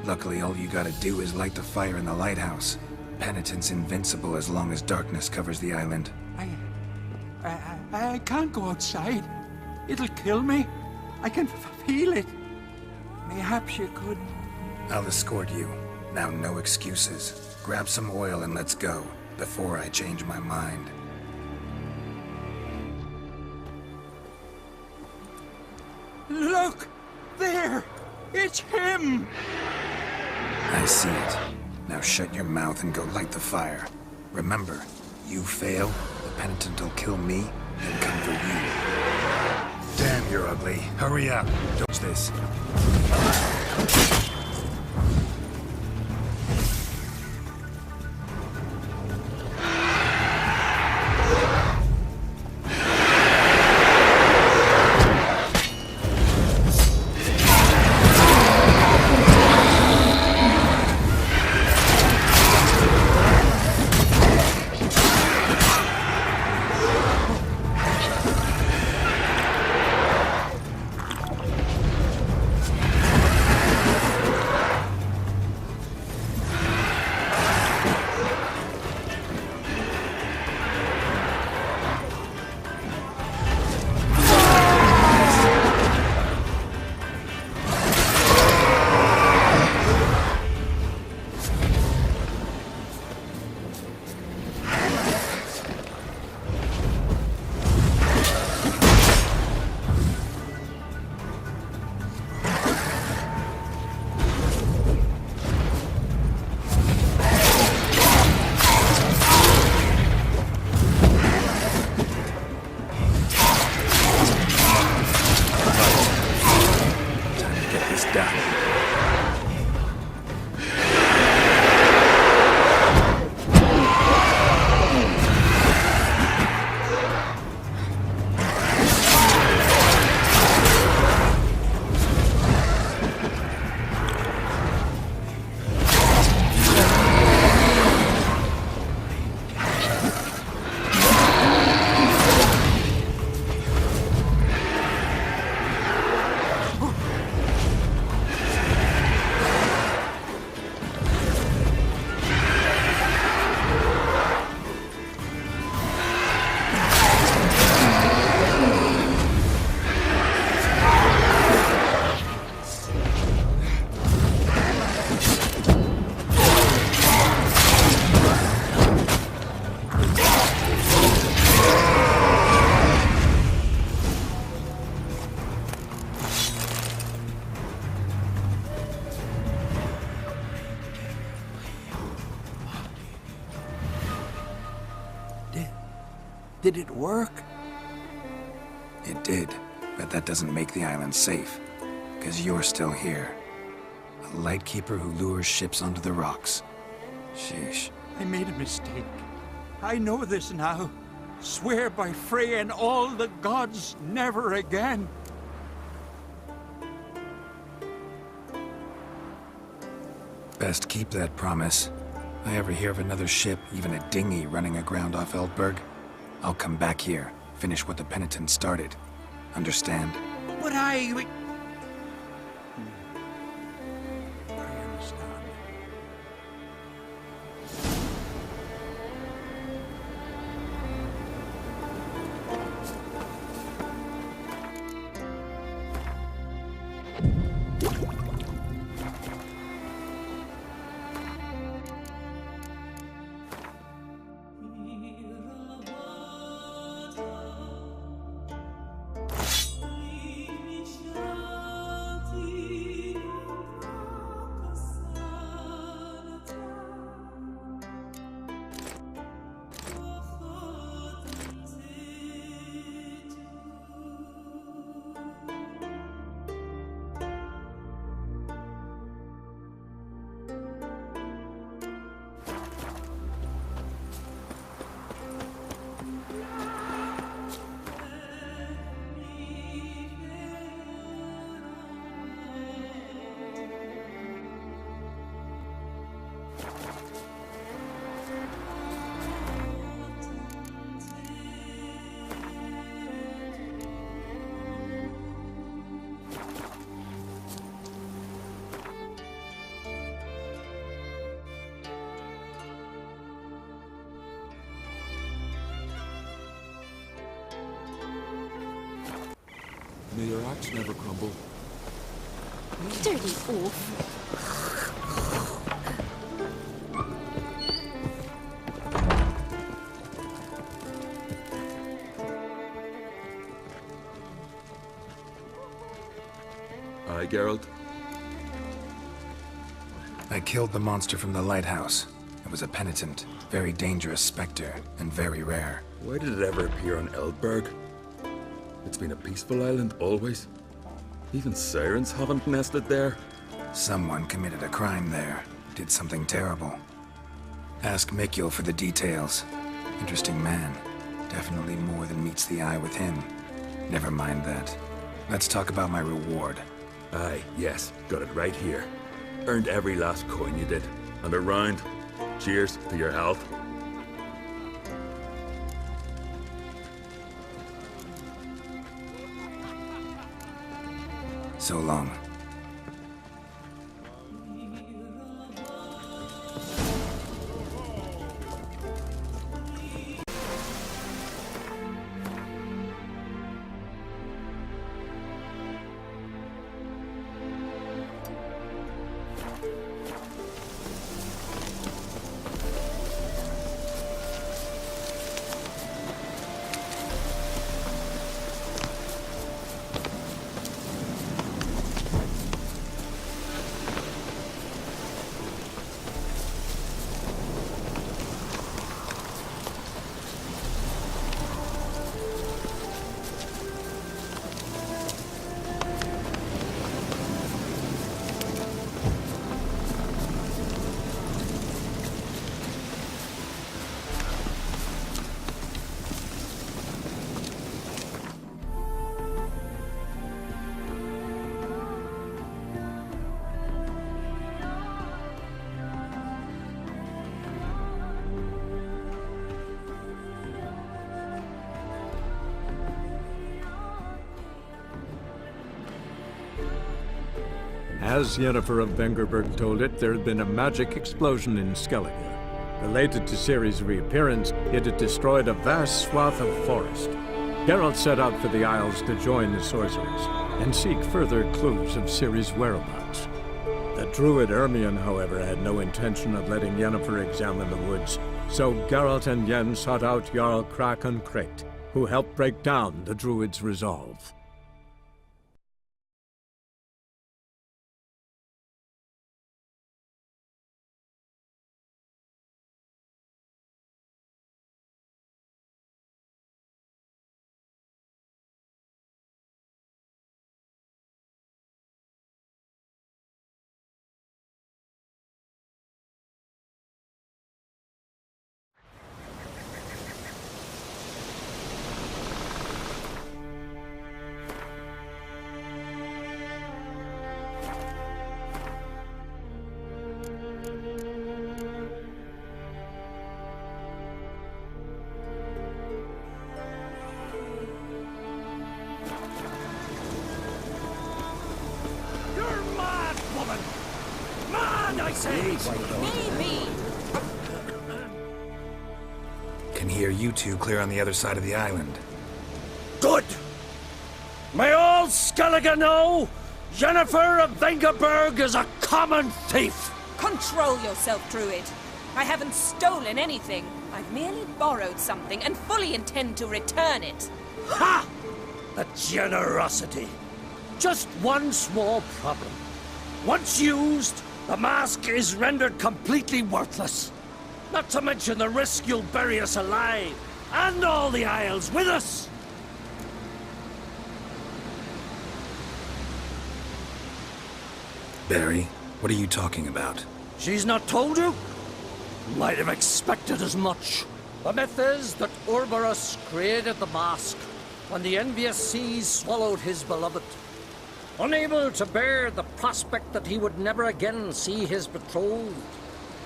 Luckily, all you gotta do is light the fire in the lighthouse. Penitent's invincible as long as darkness covers the island. I can't go outside. It'll kill me. I can feel it. Perhaps you could... I'll escort you. Now, no excuses. Grab some oil and let's go, before I change my mind. Look! There! It's him! I see it. Now shut your mouth and go light the fire. Remember, you fail, the penitent will kill me and come for you. Damn, you're ugly. Hurry up. Don't this. done. Did it work? It did, but that doesn't make the island safe. Because you're still here. A lightkeeper who lures ships onto the rocks. Sheesh. I made a mistake. I know this now. Swear by Freya and all the gods, never again. Best keep that promise. If I ever hear of another ship, even a dinghy running aground off Eldberg, I'll come back here, finish what the penitent started. Understand? But I understand. May your axe never crumble. You dirty oaf. Aye, Geralt. I killed the monster from the lighthouse. It was a penitent, very dangerous specter, and very rare. Why did it ever appear on Eldberg? It's been a peaceful island, always. Even sirens haven't nested there. Someone committed a crime there. Did something terrible. Ask Mikkel for the details. Interesting man. Definitely more than meets the eye with him. Never mind that. Let's talk about my reward. Aye, yes. Got it right here. Earned every last coin you did. And a round. Cheers to your health. So long. As Yennefer of Vengerberg told it, there had been a magic explosion in Skellige. Related to Ciri's reappearance, it had destroyed a vast swath of forest. Geralt set out for the Isles to join the sorcerers and seek further clues of Ciri's whereabouts. The druid Ermion, however, had no intention of letting Yennefer examine the woods, so Geralt and Yen sought out Jarl Krakon Krayt, who helped break down the druid's resolve. Can hear you two clear on the other side of the island. Good! May all Skellige know Yennefer of Vengerberg is a common thief! Control yourself, Druid. I haven't stolen anything. I've merely borrowed something and fully intend to return it. Ha! The generosity. Just one small problem. Once used, the mask is rendered completely worthless. Not to mention the risk you'll bury us alive, and all the Isles with us! Barry, what are you talking about? She's not told you? Might have expected as much. The myth is that Urborus created the mask when the envious seas swallowed his beloved. Unable to bear the prospect that he would never again see his betrothed,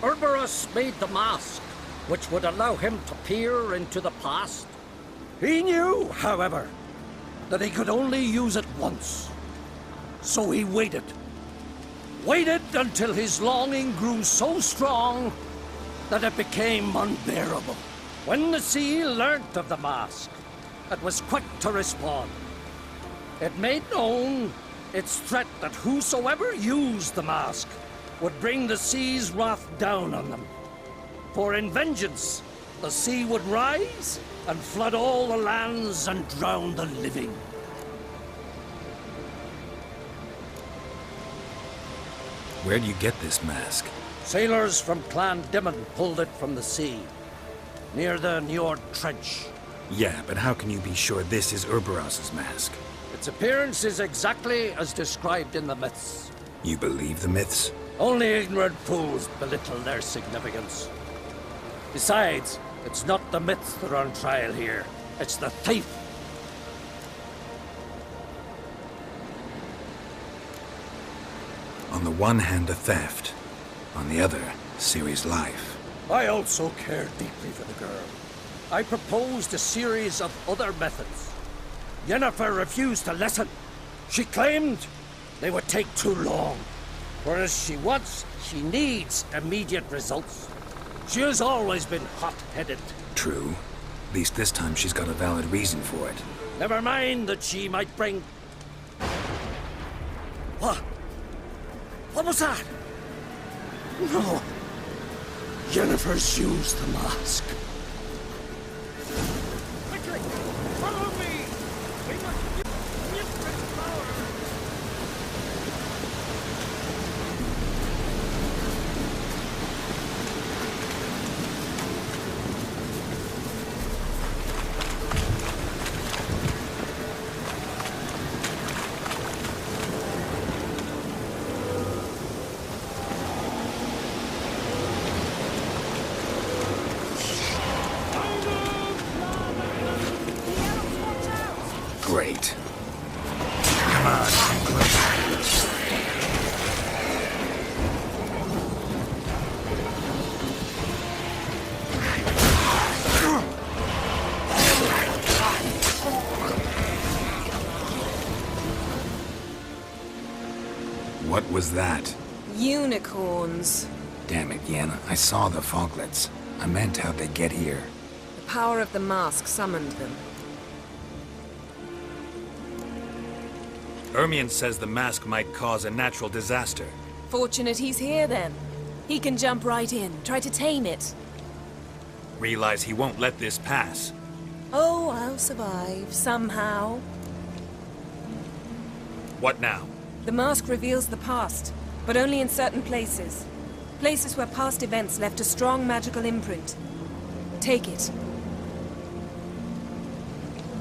Urborus made the mask, which would allow him to peer into the past. He knew, however, that he could only use it once. So he waited. Waited until his longing grew so strong that it became unbearable. When the sea learnt of the mask, it was quick to respond. It made known its threat that whosoever used the mask would bring the sea's wrath down on them. For in vengeance, the sea would rise and flood all the lands and drown the living. Where do you get this mask? Sailors from Clan Dimon pulled it from the sea, near the Njord Trench. Yeah, but how can you be sure this is Urboros's mask? Its appearance is exactly as described in the myths. You believe the myths? Only ignorant fools belittle their significance. Besides, it's not the myths that are on trial here. It's the thief. On the one hand, a theft. On the other, Ciri's life. I also care deeply for the girl. I proposed a series of other methods. Yennefer refused to listen. She claimed they would take too long. Whereas she needs immediate results. She has always been hot-headed. True. At least this time she's got a valid reason for it. Never mind that she might bring... What? What was that? No. Yennefer's used the mask. Quickly! Follow me! We must use Mistress power! What was that? Unicorns. Damn it, Yen. I saw the foglets. I meant how'd they get here? The power of the mask summoned them. Ermion says the mask might cause a natural disaster. Fortunate he's here, then. He can jump right in, try to tame it. Realize he won't let this pass. Oh, I'll survive, somehow. What now? The mask reveals the past, but only in certain places. Places where past events left a strong magical imprint. Take it.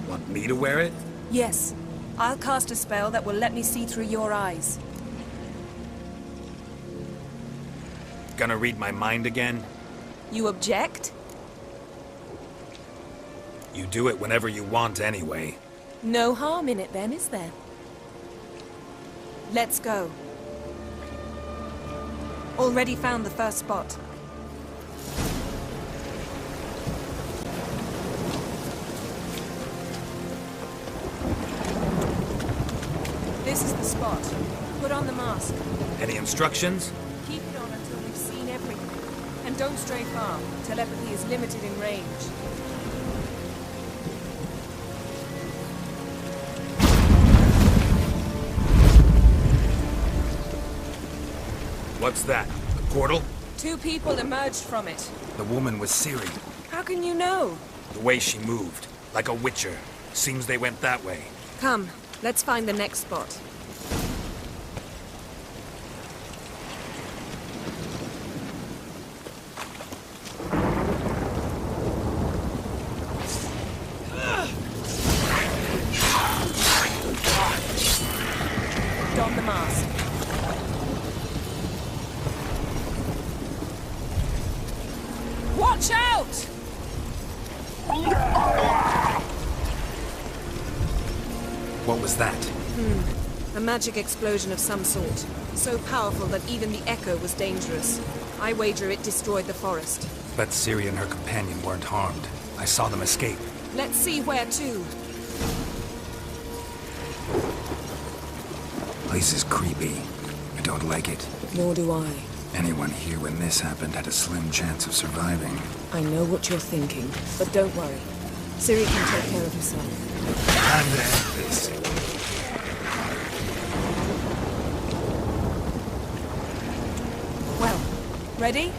Want me to wear it? Yes. I'll cast a spell that will let me see through your eyes. Gonna read my mind again? You object? You do it whenever you want anyway. No harm in it then, is there? Let's go. Already found the first spot. This is the spot. Put on the mask. Any instructions? Keep it on until we've seen everything. And don't stray far. Telepathy is limited in range. What's that? A portal? 2 people emerged from it. The woman was Ciri. How can you know? The way she moved. Like a witcher. Seems they went that way. Come, let's find the next spot. Don the mask. Watch out! What was that? A magic explosion of some sort. So powerful that even the echo was dangerous. I wager it destroyed the forest. But Ciri and her companion weren't harmed. I saw them escape. Let's see where to. Place is creepy. I don't like it. Nor do I. Anyone here when this happened had a slim chance of surviving. I know what you're thinking, but don't worry. Ciri can take care of herself. Time to end this. Well, ready?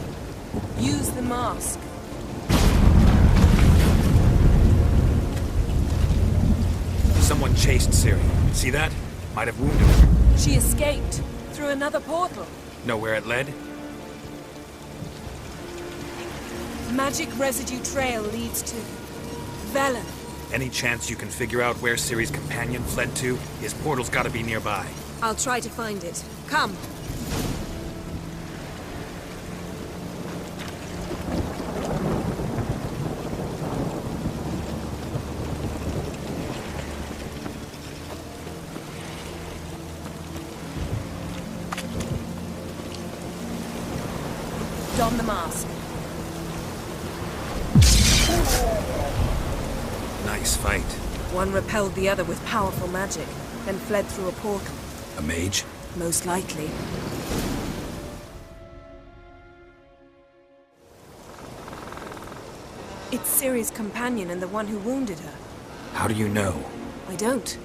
Use the mask. Someone chased Ciri. See that? Might have wounded her. She escaped through another portal. Know where it led? Magic residue trail leads to Velen. Any chance you can figure out where Ciri's companion fled to? His portal's gotta be nearby. I'll try to find it. Come. Don the mask. Nice fight. One repelled the other with powerful magic, then fled through a portal. A mage? Most likely. It's Ciri's companion and the one who wounded her. How do you know? I don't.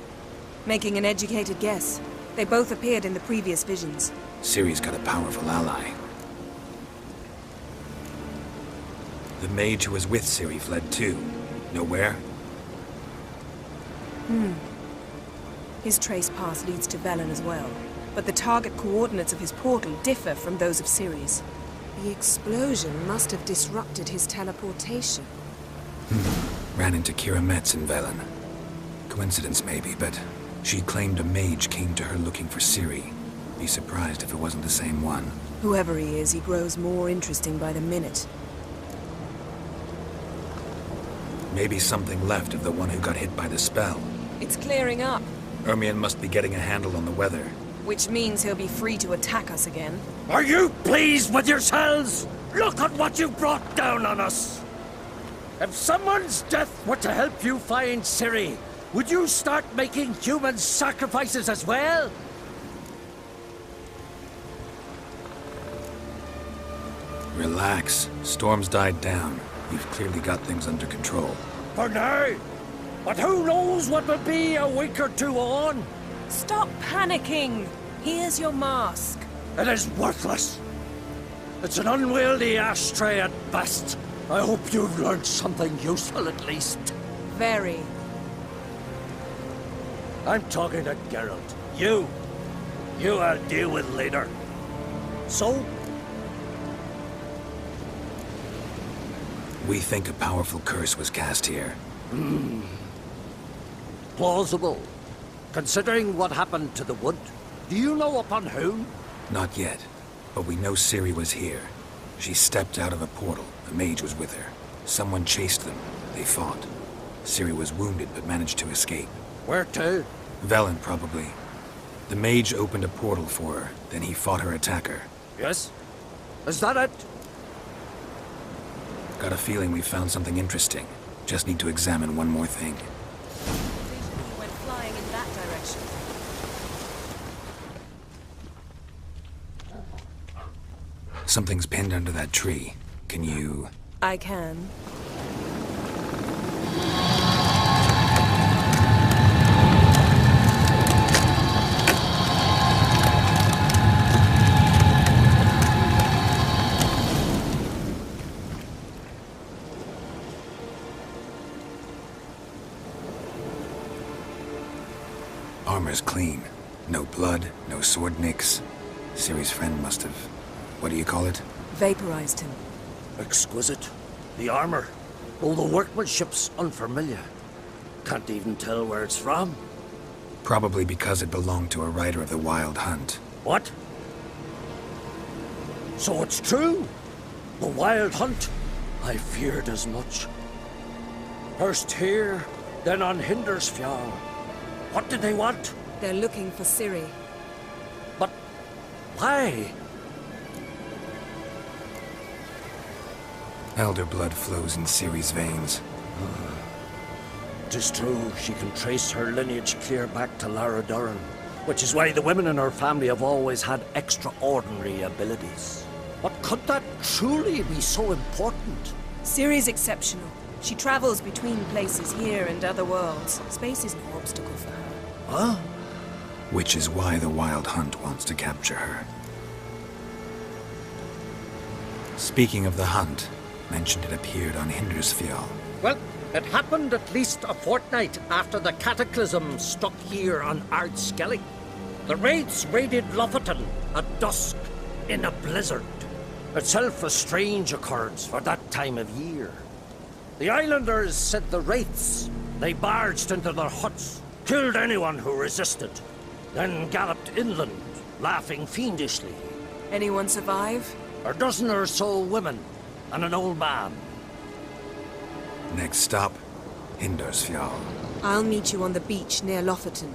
Making an educated guess. They both appeared in the previous visions. Ciri's got a powerful ally. The mage who was with Ciri fled too. Know where? His trace path leads to Velen as well. But the target coordinates of his portal differ from those of Ciri's. The explosion must have disrupted his teleportation. Ran into Kira Metz in Velen. Coincidence maybe, but she claimed a mage came to her looking for Ciri. Be surprised if it wasn't the same one. Whoever he is, he grows more interesting by the minute. Maybe something left of the one who got hit by the spell. It's clearing up, Ermion must be getting a handle on the weather. which means he'll be free to attack us again. Are you pleased with yourselves? Look at what you brought down on us! If someone's death were to help you find Ciri, would you start making human sacrifices as well? Relax. Storm's died down. You've clearly got things under control. For now. But who knows what will be a week or two on? Stop panicking! Here's your mask. It is worthless. It's an unwieldy ashtray at best. I hope you've learned something useful at least. Very. I'm talking to Geralt. You I'll deal with later. So? We think a powerful curse was cast here. Plausible. Considering what happened to the wood, do you know upon whom? Not yet, but we know Ciri was here. She stepped out of a portal. A mage was with her. Someone chased them. They fought. Ciri was wounded but managed to escape. Where to? Velen, probably. The mage opened a portal for her, then he fought her attacker. Yes? Is that it? Got a feeling we found something interesting. Just need to examine one more thing. He went flying in that direction. Something's pinned under that tree. Can you... I can. Armor's clean. No blood, no sword nicks. Ciri's friend must have... what do you call it? Vaporized him. Exquisite. The armor. All the workmanship's unfamiliar. Can't even tell where it's from. Probably because it belonged to a rider of the Wild Hunt. What? So it's true? The Wild Hunt? I feared as much. First here, then on Hindersfjall. What did they want? They're looking for Ciri. But why? Elder blood flows in Ciri's veins. Tis true, she can trace her lineage clear back to Lara Duran, which is why the women in her family have always had extraordinary abilities. But could that truly be so important? Ciri's exceptional. She travels between places here and other worlds. Space is no obstacle for her. Huh? Which is why the Wild Hunt wants to capture her. Speaking of the hunt, mentioned it appeared on Hindersfjall. Well, it happened at least a fortnight after the cataclysm struck here on Ardskellig. The raids raided Lofoten at dusk in a blizzard. Itself a strange occurrence for that time of year. The islanders said the wraiths. They barged into their huts, killed anyone who resisted, then galloped inland, laughing fiendishly. Anyone survive? A dozen or so women, and an old man. Next stop, Hindersfjall. I'll meet you on the beach near Lofoten.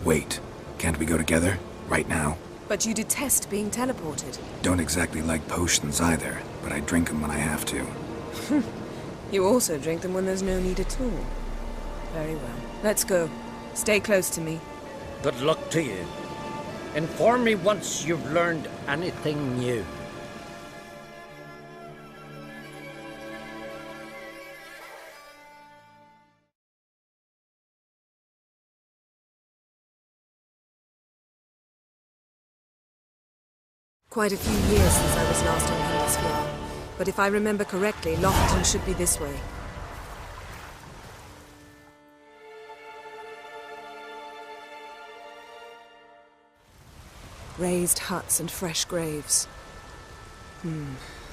Wait, can't we go together? Right now? But you detest being teleported. Don't exactly like potions either, but I drink them when I have to. You also drink them when there's no need at all. Very well. Let's go. Stay close to me. Good luck to you. Inform me once you've learned anything new. Quite a few years since I was last on Hindersfjall. But if I remember correctly, Lofoten should be this way. Raised huts and fresh graves.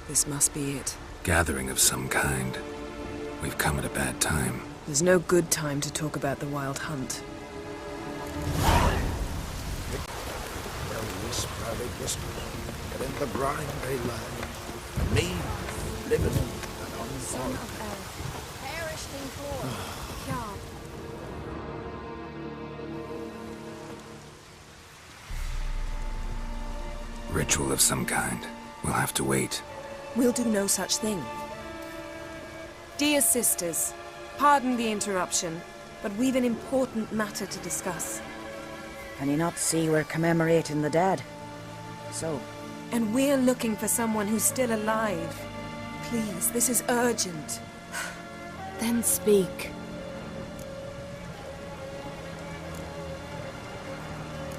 This must be it. Gathering of some kind. We've come at a bad time. There's no good time to talk about the Wild Hunt. But in the brine they lie, me, living and unformed. Ritual of some kind. We'll have to wait. We'll do no such thing. Dear sisters, pardon the interruption, but we've an important matter to discuss. Can you not see we're commemorating the dead? So? And we're looking for someone who's still alive. Please, this is urgent. Then speak.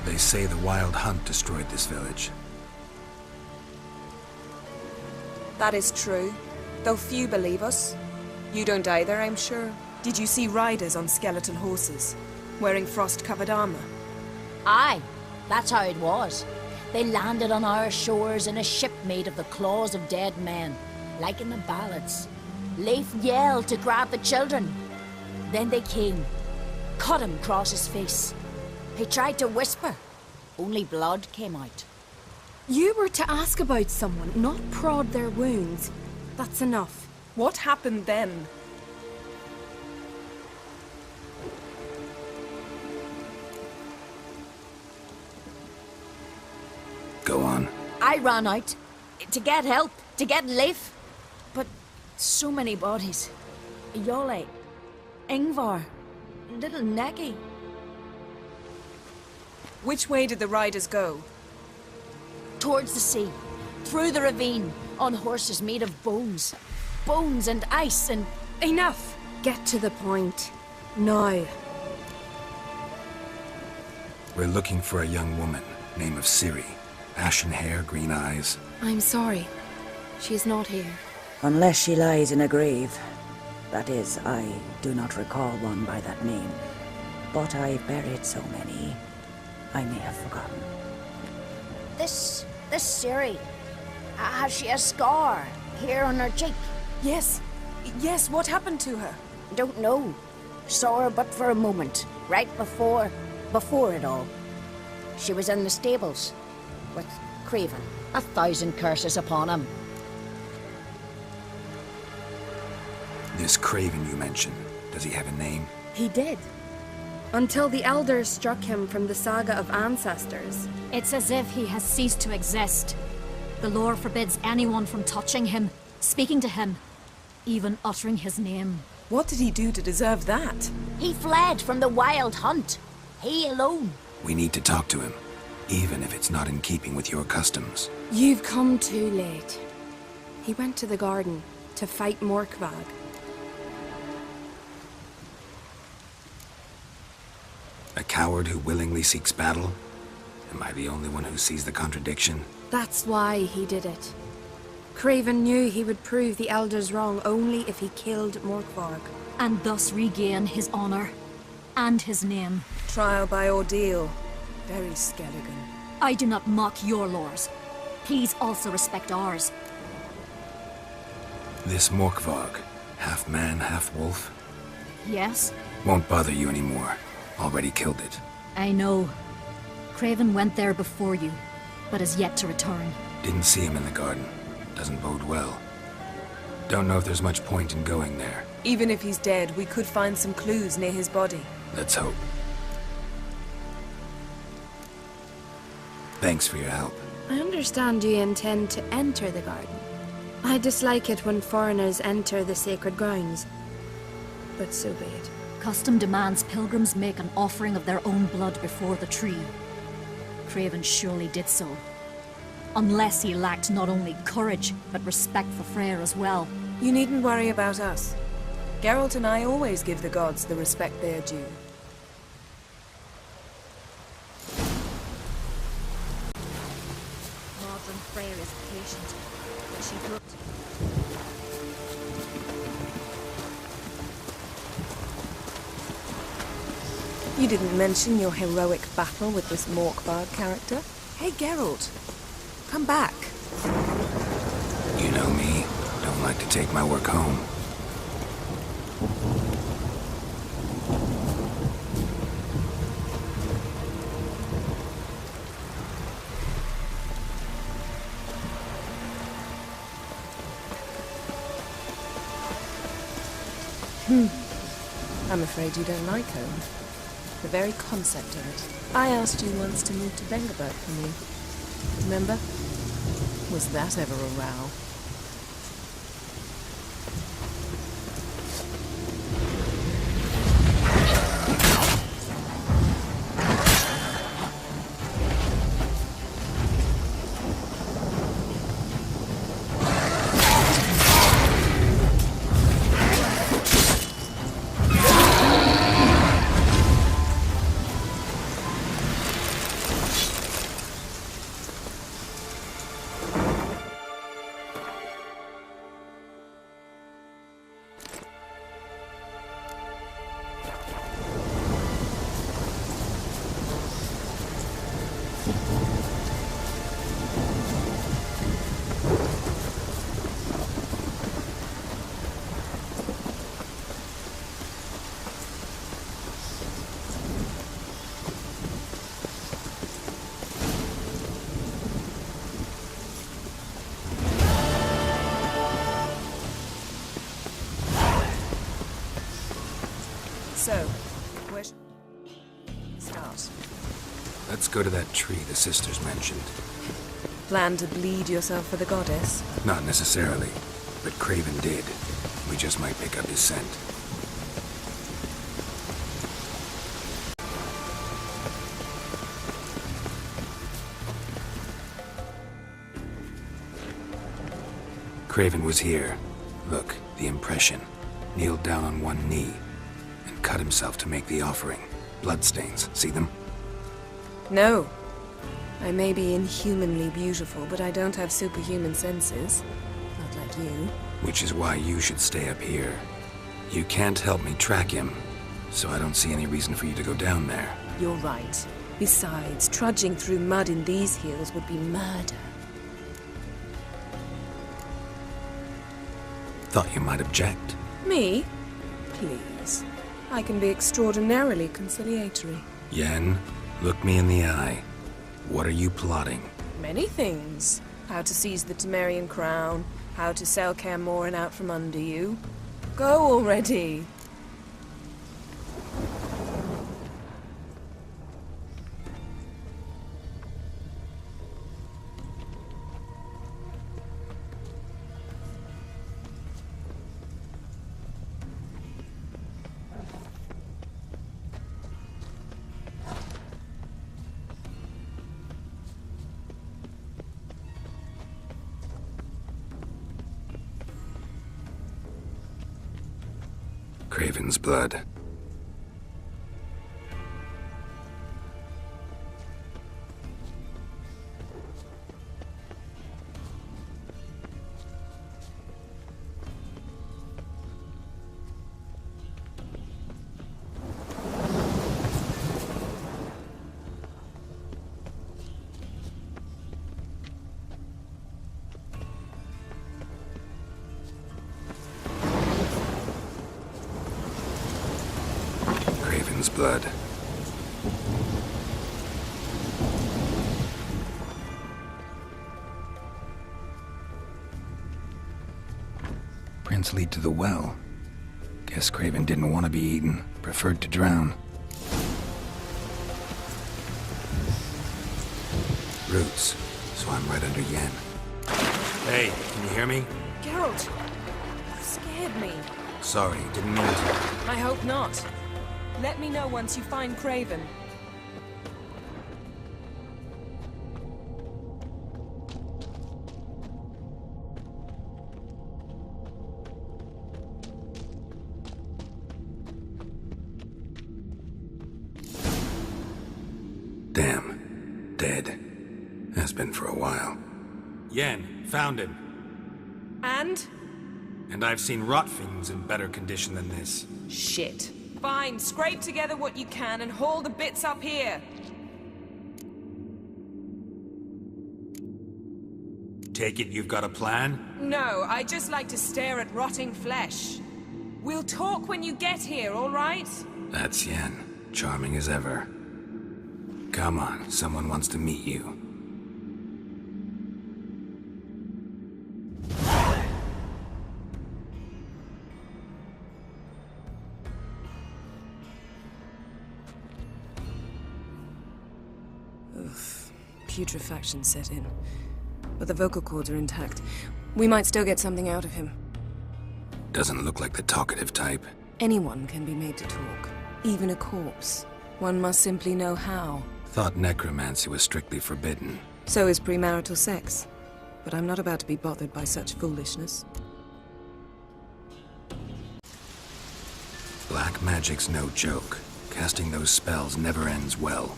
They say the Wild Hunt destroyed this village. That is true, though few believe us. You don't either, I'm sure. Did you see riders on skeletal horses, wearing frost-covered armor? Aye, that's how it was. They landed on our shores in a ship made of the claws of dead men, like in the ballads. Leif yelled to grab the children. Then they came, cut him across his face. He tried to whisper, only blood came out. You were to ask about someone, not prod their wounds. That's enough. What happened then? Go on. I ran out to get help, to get Leif. But so many bodies. Yole, Ingvar, little Necky. Which way did the riders go? Towards the sea, through the ravine, on horses made of bones. Bones and ice and... Enough! Get to the point. Now. We're looking for a young woman, name of Ciri. Ashen hair, green eyes. I'm sorry. She is not here. Unless she lies in a grave. That is, I do not recall one by that name. But I've buried so many, I may have forgotten. This Ciri, has she a scar here on her cheek? Yes. Yes, what happened to her? Don't know. Saw her but for a moment, right before it all. She was in the stables with Craven. 1,000 curses upon him. This Craven you mentioned, does he have a name? He did. Until the elders struck him from the saga of ancestors. It's as if he has ceased to exist. The lore forbids anyone from touching him, speaking to him, even uttering his name. What did he do to deserve that? He fled from the Wild Hunt. He alone. We need to talk to him, even if it's not in keeping with your customs. You've come too late. He went to the garden to fight Morkvag. A coward who willingly seeks battle? Am I the only one who sees the contradiction? That's why he did it. Craven knew he would prove the elders wrong only if he killed Morkvarg. And thus regain his honor and his name. Trial by ordeal. Very Skelligan. I do not mock your laws. Please also respect ours. This Morkvarg, half man, half wolf? Yes? Won't bother you anymore. Already killed it. I know. Craven went there before you, but is yet to return. Didn't see him in the garden. Doesn't bode well. Don't know if there's much point in going there. Even if he's dead, we could find some clues near his body. Let's hope. Thanks for your help. I understand you intend to enter the garden. I dislike it when foreigners enter the sacred grounds. But so be it. Custom demands pilgrims make an offering of their own blood before the tree. Craven surely did so. Unless he lacked not only courage, but respect for Freyr as well. You needn't worry about us. Geralt and I always give the gods the respect they are due. Modern Freyr is patient, but she broke. You didn't mention your heroic battle with this Morkvarg character. Hey, Geralt. Come back. You know me. Don't like to take my work home. I'm afraid you don't like home. The very concept of it. I asked you once to move to Vengerberg for me. Remember? Was that ever a row? So, where start? Let's go to that tree the sisters mentioned. Plan to bleed yourself for the goddess? Not necessarily, but Craven did. We just might pick up his scent. Craven was here. Look, the impression. Kneeled down on one knee and cut himself to make the offering. Bloodstains, see them? No. I may be inhumanly beautiful, but I don't have superhuman senses. Not like you. Which is why you should stay up here. You can't help me track him, so I don't see any reason for you to go down there. You're right. Besides, trudging through mud in these hills would be murder. Thought you might object. Me? Please. I can be extraordinarily conciliatory. Yen, look me in the eye. What are you plotting? Many things. How to seize the Temerian crown, how to sell Kaer Morhen out from under you. Go already! Craven's blood. Blood. Prints lead to the well. Guess Craven didn't want to be eaten, preferred to drown. Roots, so I'm right under Yen. Hey, can you hear me? Geralt! You scared me. Sorry, didn't mean to. I hope not. Let me know once you find Craven. Damn. Dead. Has been for a while. Yen, found him. And? And I've seen rot fiends in better condition than this. Shit. Fine, scrape together what you can and haul the bits up here. Take it you've got a plan? No, I just like to stare at rotting flesh. We'll talk when you get here, all right? That's Yen. Charming as ever. Come on, someone wants to meet you. Putrefaction set in. But the vocal cords are intact. We might still get something out of him. Doesn't look like the talkative type. Anyone can be made to talk. Even a corpse. One must simply know how. Thought necromancy was strictly forbidden. So is premarital sex. But I'm not about to be bothered by such foolishness. Black magic's no joke. Casting those spells never ends well.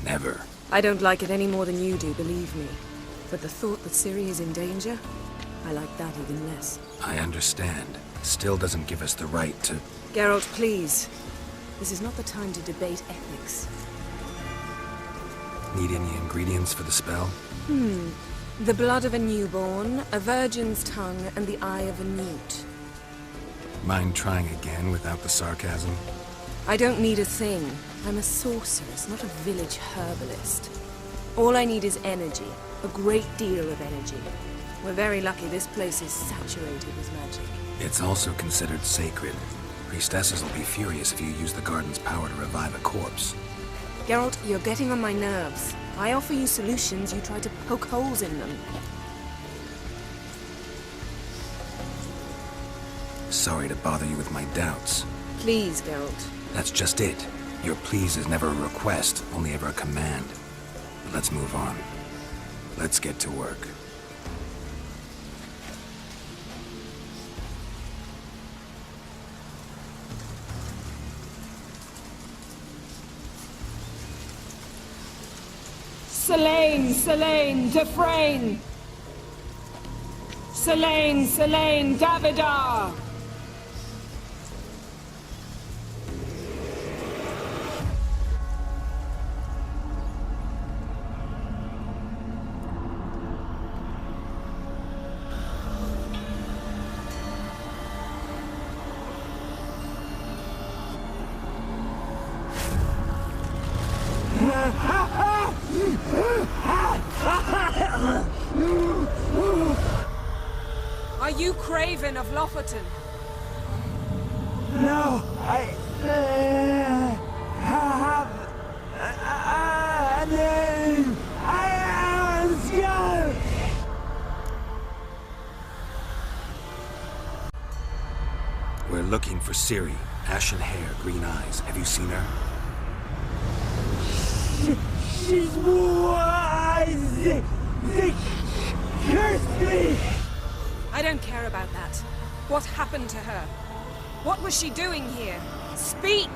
Never. I don't like it any more than you do, believe me. But the thought that Ciri is in danger, I like that even less. I understand. Still doesn't give us the right to... Geralt, please. This is not the time to debate ethics. Need any ingredients for the spell? The blood of a newborn, a virgin's tongue, and the eye of a newt. Mind trying again without the sarcasm? I don't need a thing. I'm a sorceress, not a village herbalist. All I need is energy. A great deal of energy. We're very lucky this place is saturated with magic. It's also considered sacred. Priestesses will be furious if you use the garden's power to revive a corpse. Geralt, you're getting on my nerves. I offer you solutions, you try to poke holes in them. Sorry to bother you with my doubts. Please, Geralt. That's just it. Your please is never a request, only ever a command. But let's move on. Let's get to work. Selene, Selene, Dufresne! Selene, Selene, Davidar! Are you Craven of Lofoten? No, I have a name. I am Skull. We're looking for Ciri. Ashen hair, green eyes. Have you seen her? She's wise. They cursed me. I don't care about that. What happened to her? What was she doing here? Speak!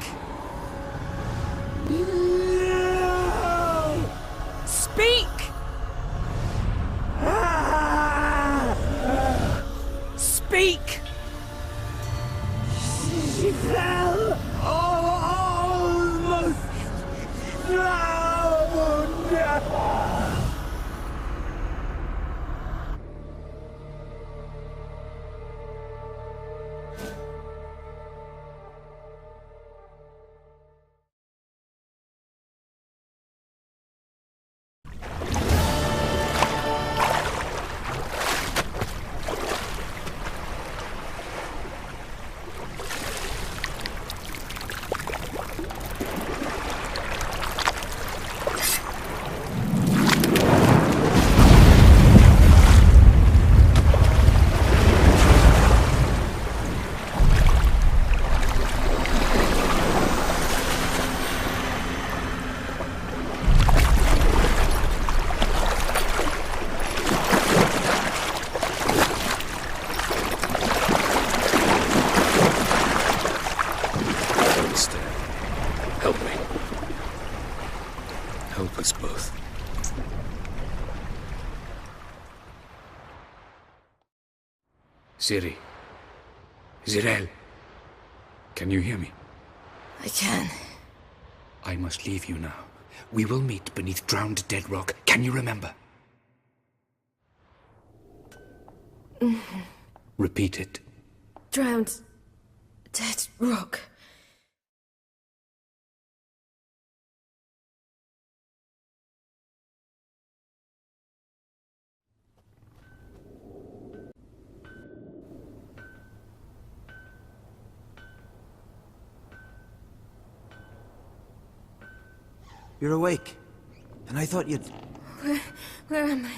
No! Speak! Speak! She fell almost drowned. Ciri. Zirael. Can you hear me? I can. I must leave you now. We will meet beneath drowned dead rock. Can you remember? Repeat it. Drowned. Dead rock. You're awake. And I thought you'd... Where am I?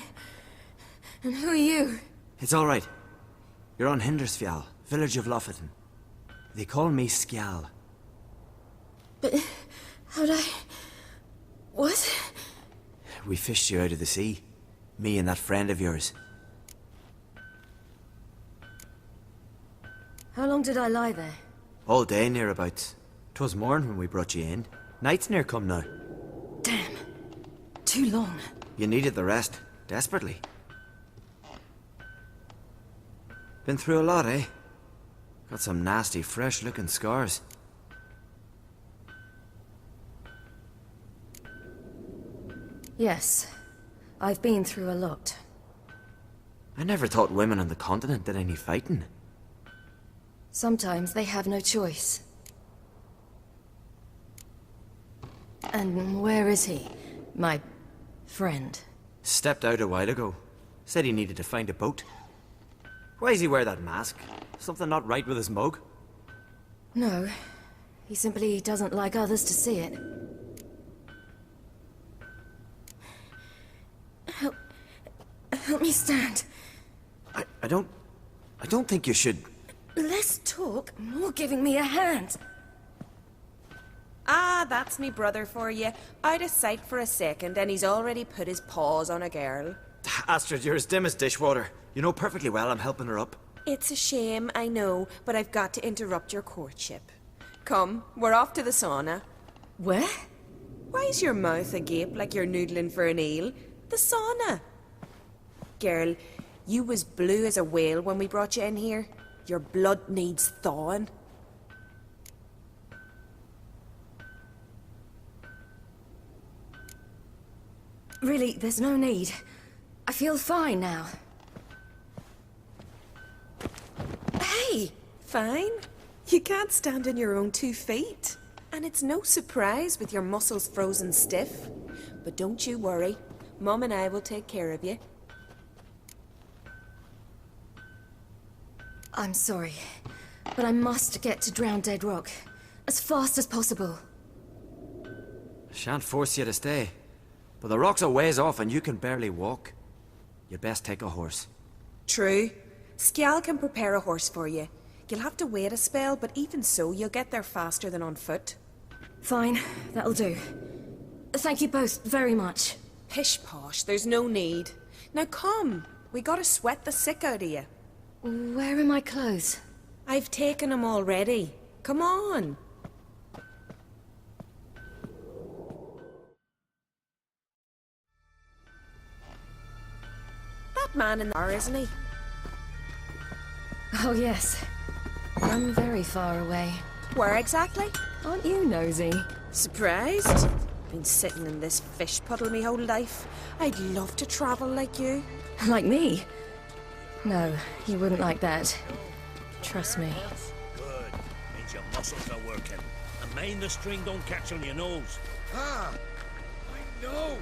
And who are you? It's all right. You're on Hindersfjall, village of Lofoten. They call me Skjal. But... how'd I... What? We fished you out of the sea. Me and that friend of yours. How long did I lie there? All day, nearabouts. 'Twas morn when we brought you in. Night's near come now. Damn. Too long. You needed the rest. Desperately. Been through a lot, eh? Got some nasty, fresh-looking scars. Yes. I've been through a lot. I never thought women on the continent did any fighting. Sometimes they have no choice. And where is he? My friend. Stepped out a while ago. Said he needed to find a boat. Why does he wear that mask? Something not right with his mug? No. He simply doesn't like others to see it. Help me stand. I don't think you should... Less talk, more giving me a hand. Ah, that's me brother for you. Out of sight for a second, and he's already put his paws on a girl. Astrid, you're as dim as dishwater. You know perfectly well I'm helping her up. It's a shame, I know, but I've got to interrupt your courtship. Come, we're off to the sauna. Where? Why's your mouth agape like you're noodling for an eel? The sauna. Girl, you was blue as a whale when we brought you in here. Your blood needs thawing. Really, there's no need. I feel fine now. Hey! Fine? You can't stand on your own 2 feet. And it's no surprise with your muscles frozen stiff. But don't you worry. Mum and I will take care of you. I'm sorry, but I must get to Drowned Dead Rock as fast as possible. Shan't force you to stay. But the rock's a ways off and you can barely walk. You'd best take a horse. True. Skjal can prepare a horse for you. You'll have to wait a spell, but even so, you'll get there faster than on foot. Fine, that'll do. Thank you both very much. Pish-posh, there's no need. Now come, we gotta sweat the sick out of you. Where are my clothes? I've taken them already. Come on. That man in the bar, isn't he? Oh, yes. I'm very far away. Where exactly? Aren't you nosy? Surprised? Been sitting in this fish puddle me whole life. I'd love to travel like you. Like me? No, you wouldn't like that. Trust me. Good. Means your muscles are working. And mind the string don't catch on your nose. Ah! I know!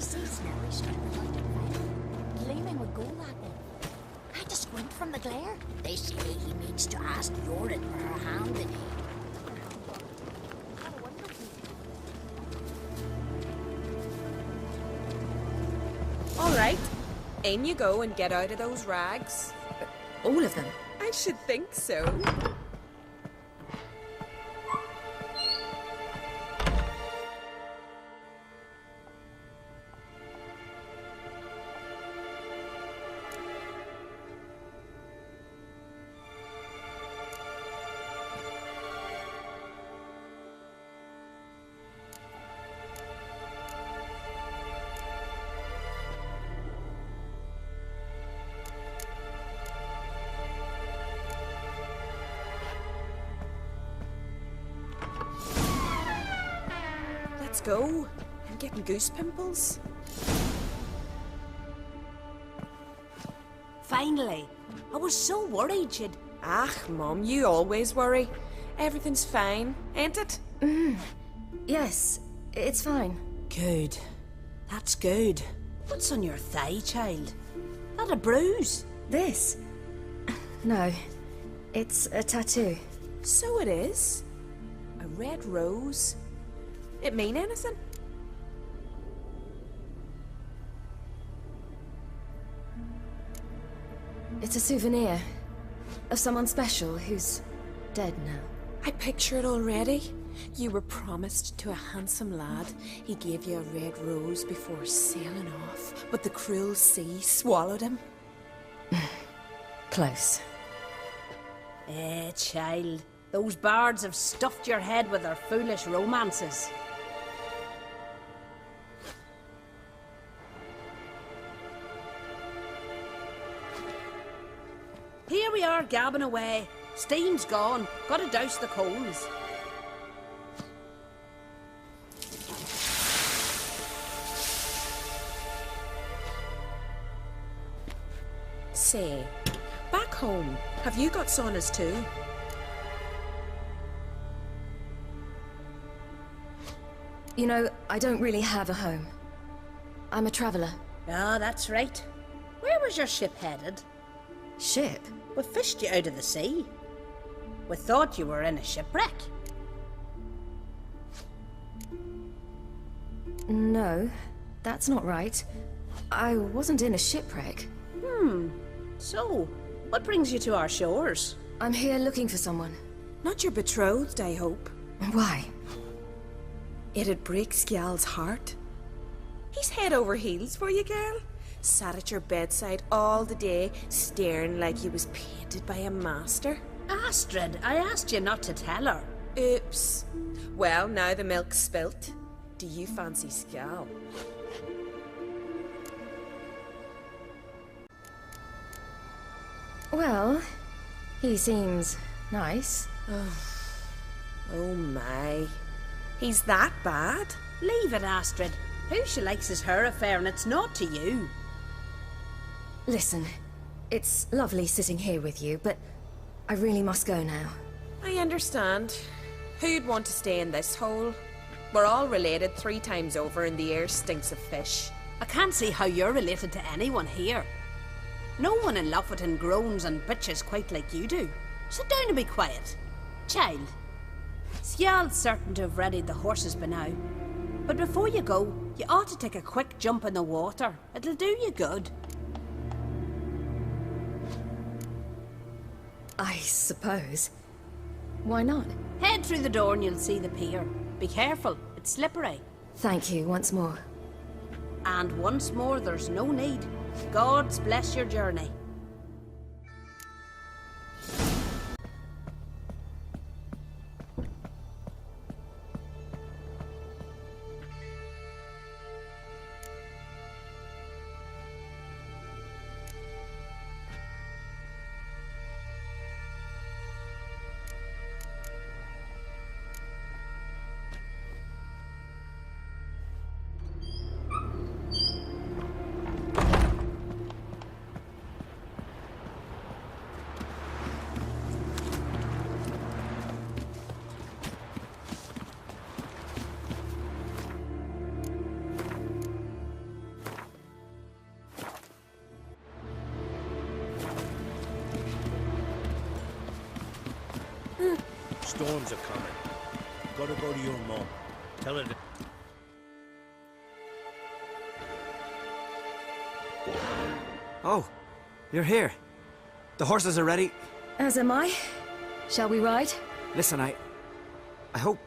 See Snowy struck the light at night, gleaming with gold at them. I had to squint from the glare. They say he means to ask Yorin for her hand in it. All right. In you go and get out of those rags. All of them? I should think so. Let's go. I'm getting goose pimples. Finally. I was so worried you'd... Ah, Mum, you always worry. Everything's fine, ain't it? Yes, it's fine. Good. That's good. What's on your thigh, child? That a bruise? This? No. It's a tattoo. So it is. A red rose. It mean anything? It's a souvenir of someone special who's dead now. I picture it already. You were promised to a handsome lad. He gave you a red rose before sailing off, but the cruel sea swallowed him. Close. Child. Those bards have stuffed your head with their foolish romances. Here we are gabbing away. Steam's gone. Gotta douse the coals. Say, back home, have you got saunas too? You know, I don't really have a home. I'm a traveller. Ah, that's right. Where was your ship headed? Ship? We fished you out of the sea. We thought you were in a shipwreck. No, that's not right. I wasn't in a shipwreck. So, what brings you to our shores? I'm here looking for someone. Not your betrothed, I hope. Why? It'd break Skjal's heart. He's head over heels for you, girl. Sat at your bedside all the day, staring like he was painted by a master. Astrid, I asked you not to tell her. Oops. Well, now the milk's spilt. Do you fancy Skjal? Well, he seems nice. Oh my. He's that bad? Leave it, Astrid. Who she likes is her affair, and it's not to you. Listen, it's lovely sitting here with you, but I really must go now. I understand. Who'd want to stay in this hole? We're all related 3 times over and the air stinks of fish. I can't see how you're related to anyone here. No one in Lofoten groans and bitches quite like you do. Sit down and be quiet. Child, Skjal's certain to have readied the horses by now. But before you go, you ought to take a quick jump in the water. It'll do you good. I suppose. Why not? Head through the door and you'll see the pier. Be careful, it's slippery. Thank you once more. And once more, there's no need. God's bless your journey. Storms are coming. Gotta go to your mom. Tell her to... Oh, you're here. The horses are ready. As am I. Shall we ride? Listen, I hope...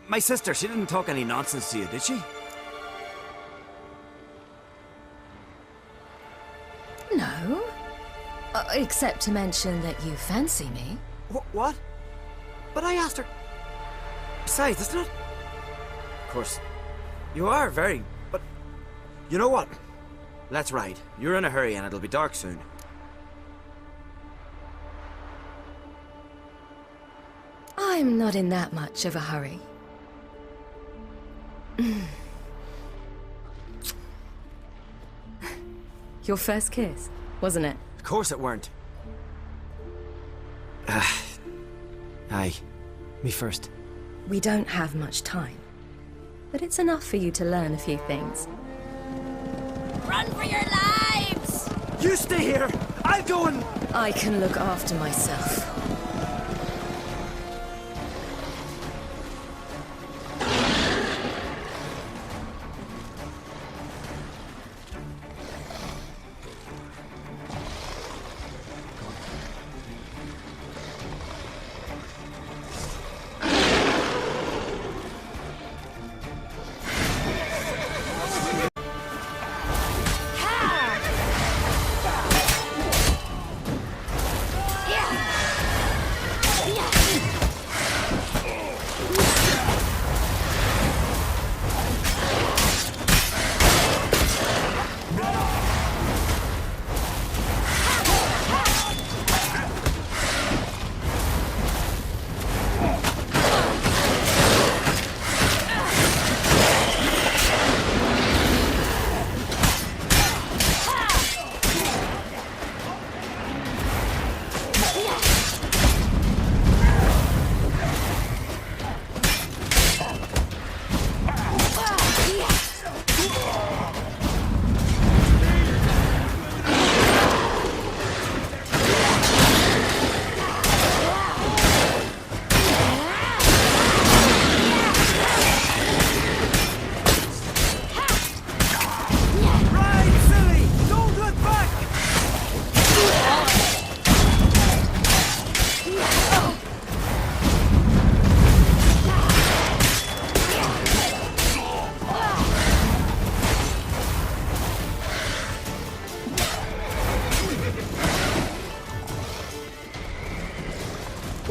My sister, she didn't talk any nonsense to you, did she? No. Except to mention that you fancy me. What? But I asked her... Besides, it's not... Of course, you are very... But... You know what? Let's ride. You're in a hurry and it'll be dark soon. I'm not in that much of a hurry. Your first kiss, wasn't it? Of course it weren't. Aye. Me first. We don't have much time. But it's enough for you to learn a few things. Run for your lives! You stay here! I'll go and... I can look after myself.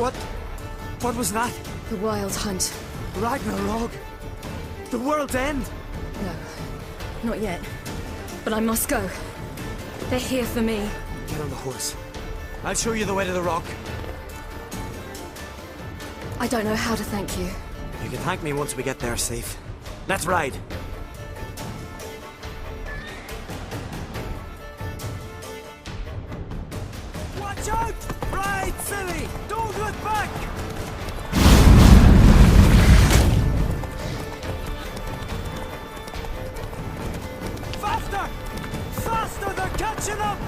What was that? The Wild Hunt. Ragnarok? The world's end? No, not yet. But I must go. They're here for me. Get on the horse. I'll show you the way to the rock. I don't know how to thank you. You can thank me once we get there safe. Let's ride. Watch out! Ride, silly! Don't look back! Faster! Faster! They're catching up!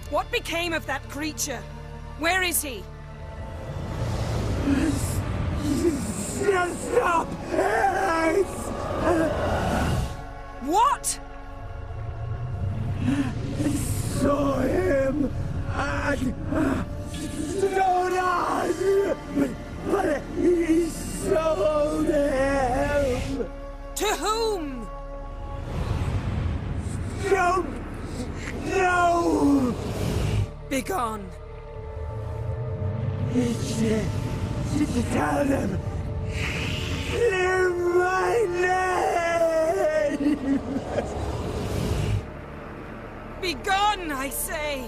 What became of that creature? Where is he? Stop! What? I saw him at Snowdon, but he sold him. To whom? Don't know. Begone. To tell them, clear my name. Begone, I say.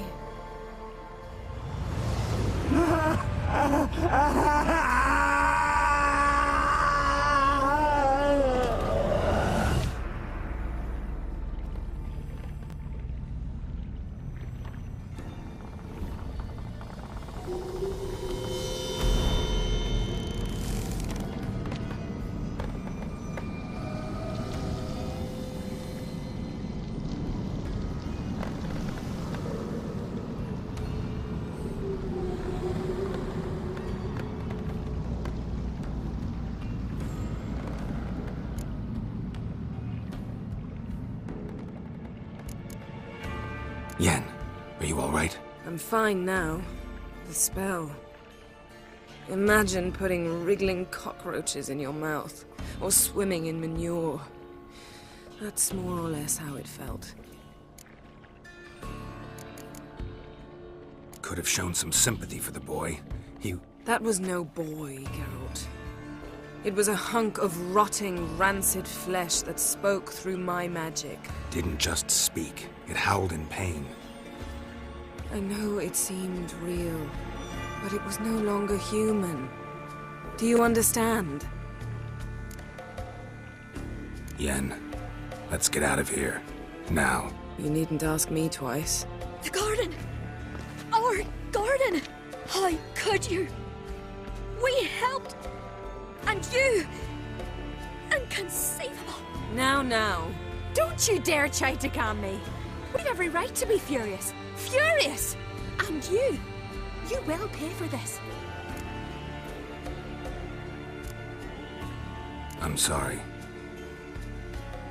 Yen, are you all right? I'm fine now. The spell. Imagine putting wriggling cockroaches in your mouth, or swimming in manure. That's more or less how it felt. could have shown some sympathy for the boy. That was no boy, Geralt. It was a hunk of rotting, rancid flesh that spoke through my magic. Didn't just speak. It howled in pain. I know it seemed real, but it was no longer human. Do you understand? Yen, let's get out of here. Now. You needn't ask me twice. The garden! Our garden! How could you? We helped! And you! Inconceivable! Now. Don't you dare try to calm me. We've every right to be furious. Furious! And you will pay for this. I'm sorry.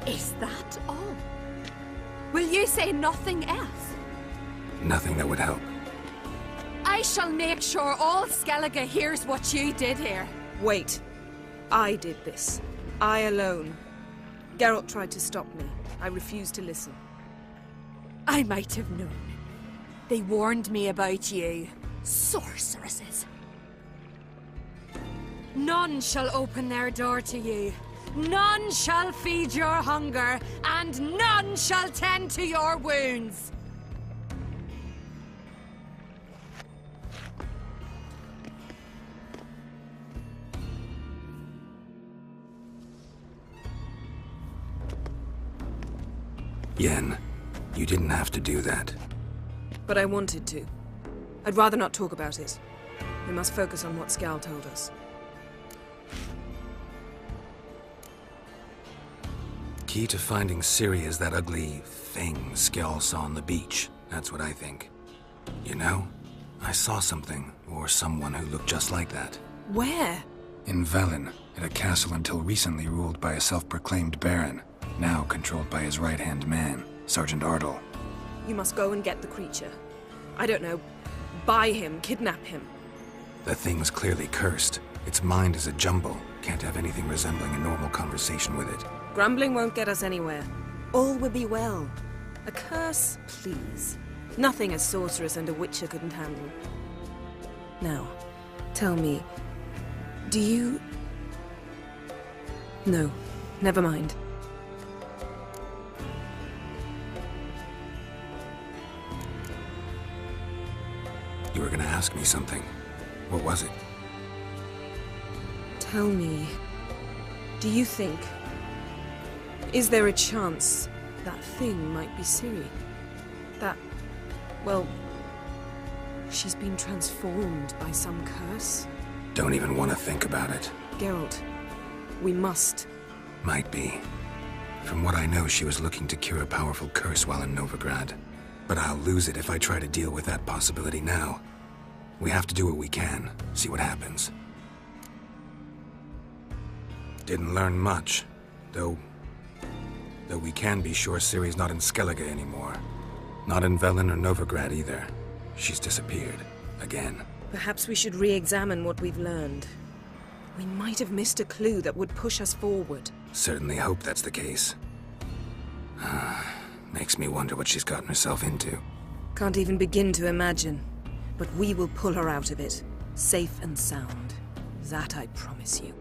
Is that all? Will you say nothing else? Nothing that would help. I shall make sure all Skellige hears what you did here. Wait. I did this. I alone. Geralt tried to stop me. I refused to listen. I might have known. They warned me about you. Sorceresses. None shall open their door to you. None shall feed your hunger, and none shall tend to your wounds. Yen, you didn't have to do that. But I wanted to. I'd rather not talk about it. We must focus on what Skal told us. Key to finding Ciri is that ugly thing Skell saw on the beach. That's what I think. You know, I saw something, or someone who looked just like that. Where? In Velen, at a castle until recently ruled by a self-proclaimed baron, now controlled by his right-hand man, Sergeant Ardle. You must go and get the creature. I don't know, buy him, kidnap him. The thing's clearly cursed. Its mind is a jumble. Can't have anything resembling a normal conversation with it. Grumbling won't get us anywhere. All will be well. A curse, please. Nothing a sorceress and a witcher couldn't handle. Now, tell me, do you... No, never mind. You were gonna ask me something. What was it? Tell me, do you think... Is there a chance that thing might be Ciri? That, well, she's been transformed by some curse? Don't even want to think about it. Geralt, we must. Might be. From what I know, she was looking to cure a powerful curse while in Novigrad. But I'll lose it if I try to deal with that possibility now. We have to do what we can, see what happens. Didn't learn much, though we can be sure Ciri's not in Skellige anymore. Not in Velen or Novigrad either. She's disappeared. Again. Perhaps we should re-examine what we've learned. We might have missed a clue that would push us forward. Certainly hope that's the case. Makes me wonder what she's gotten herself into. Can't even begin to imagine. But we will pull her out of it. Safe and sound. That I promise you.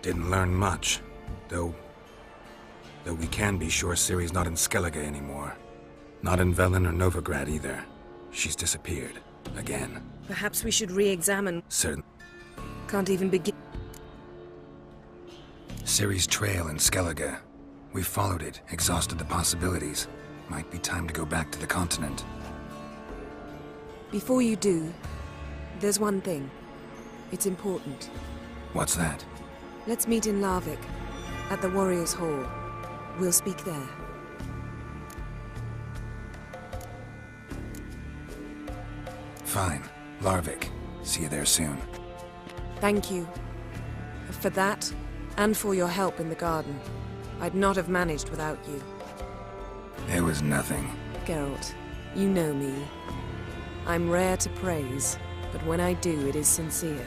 Didn't learn much, though we can be sure Ciri's not in Skellige anymore. Not in Velen or Novigrad either. She's disappeared. Again. Perhaps we should re-examine... Certain... Can't even begin... Ciri's trail in Skellige. We've followed it, exhausted the possibilities. Might be time to go back to the continent. Before you do, there's one thing. It's important. What's that? Let's meet in Larvik, at the Warriors' Hall. We'll speak there. Fine. Larvik. See you there soon. Thank you. For that, and for your help in the garden. I'd not have managed without you. It was nothing. Geralt, you know me. I'm rare to praise, but when I do, it is sincere.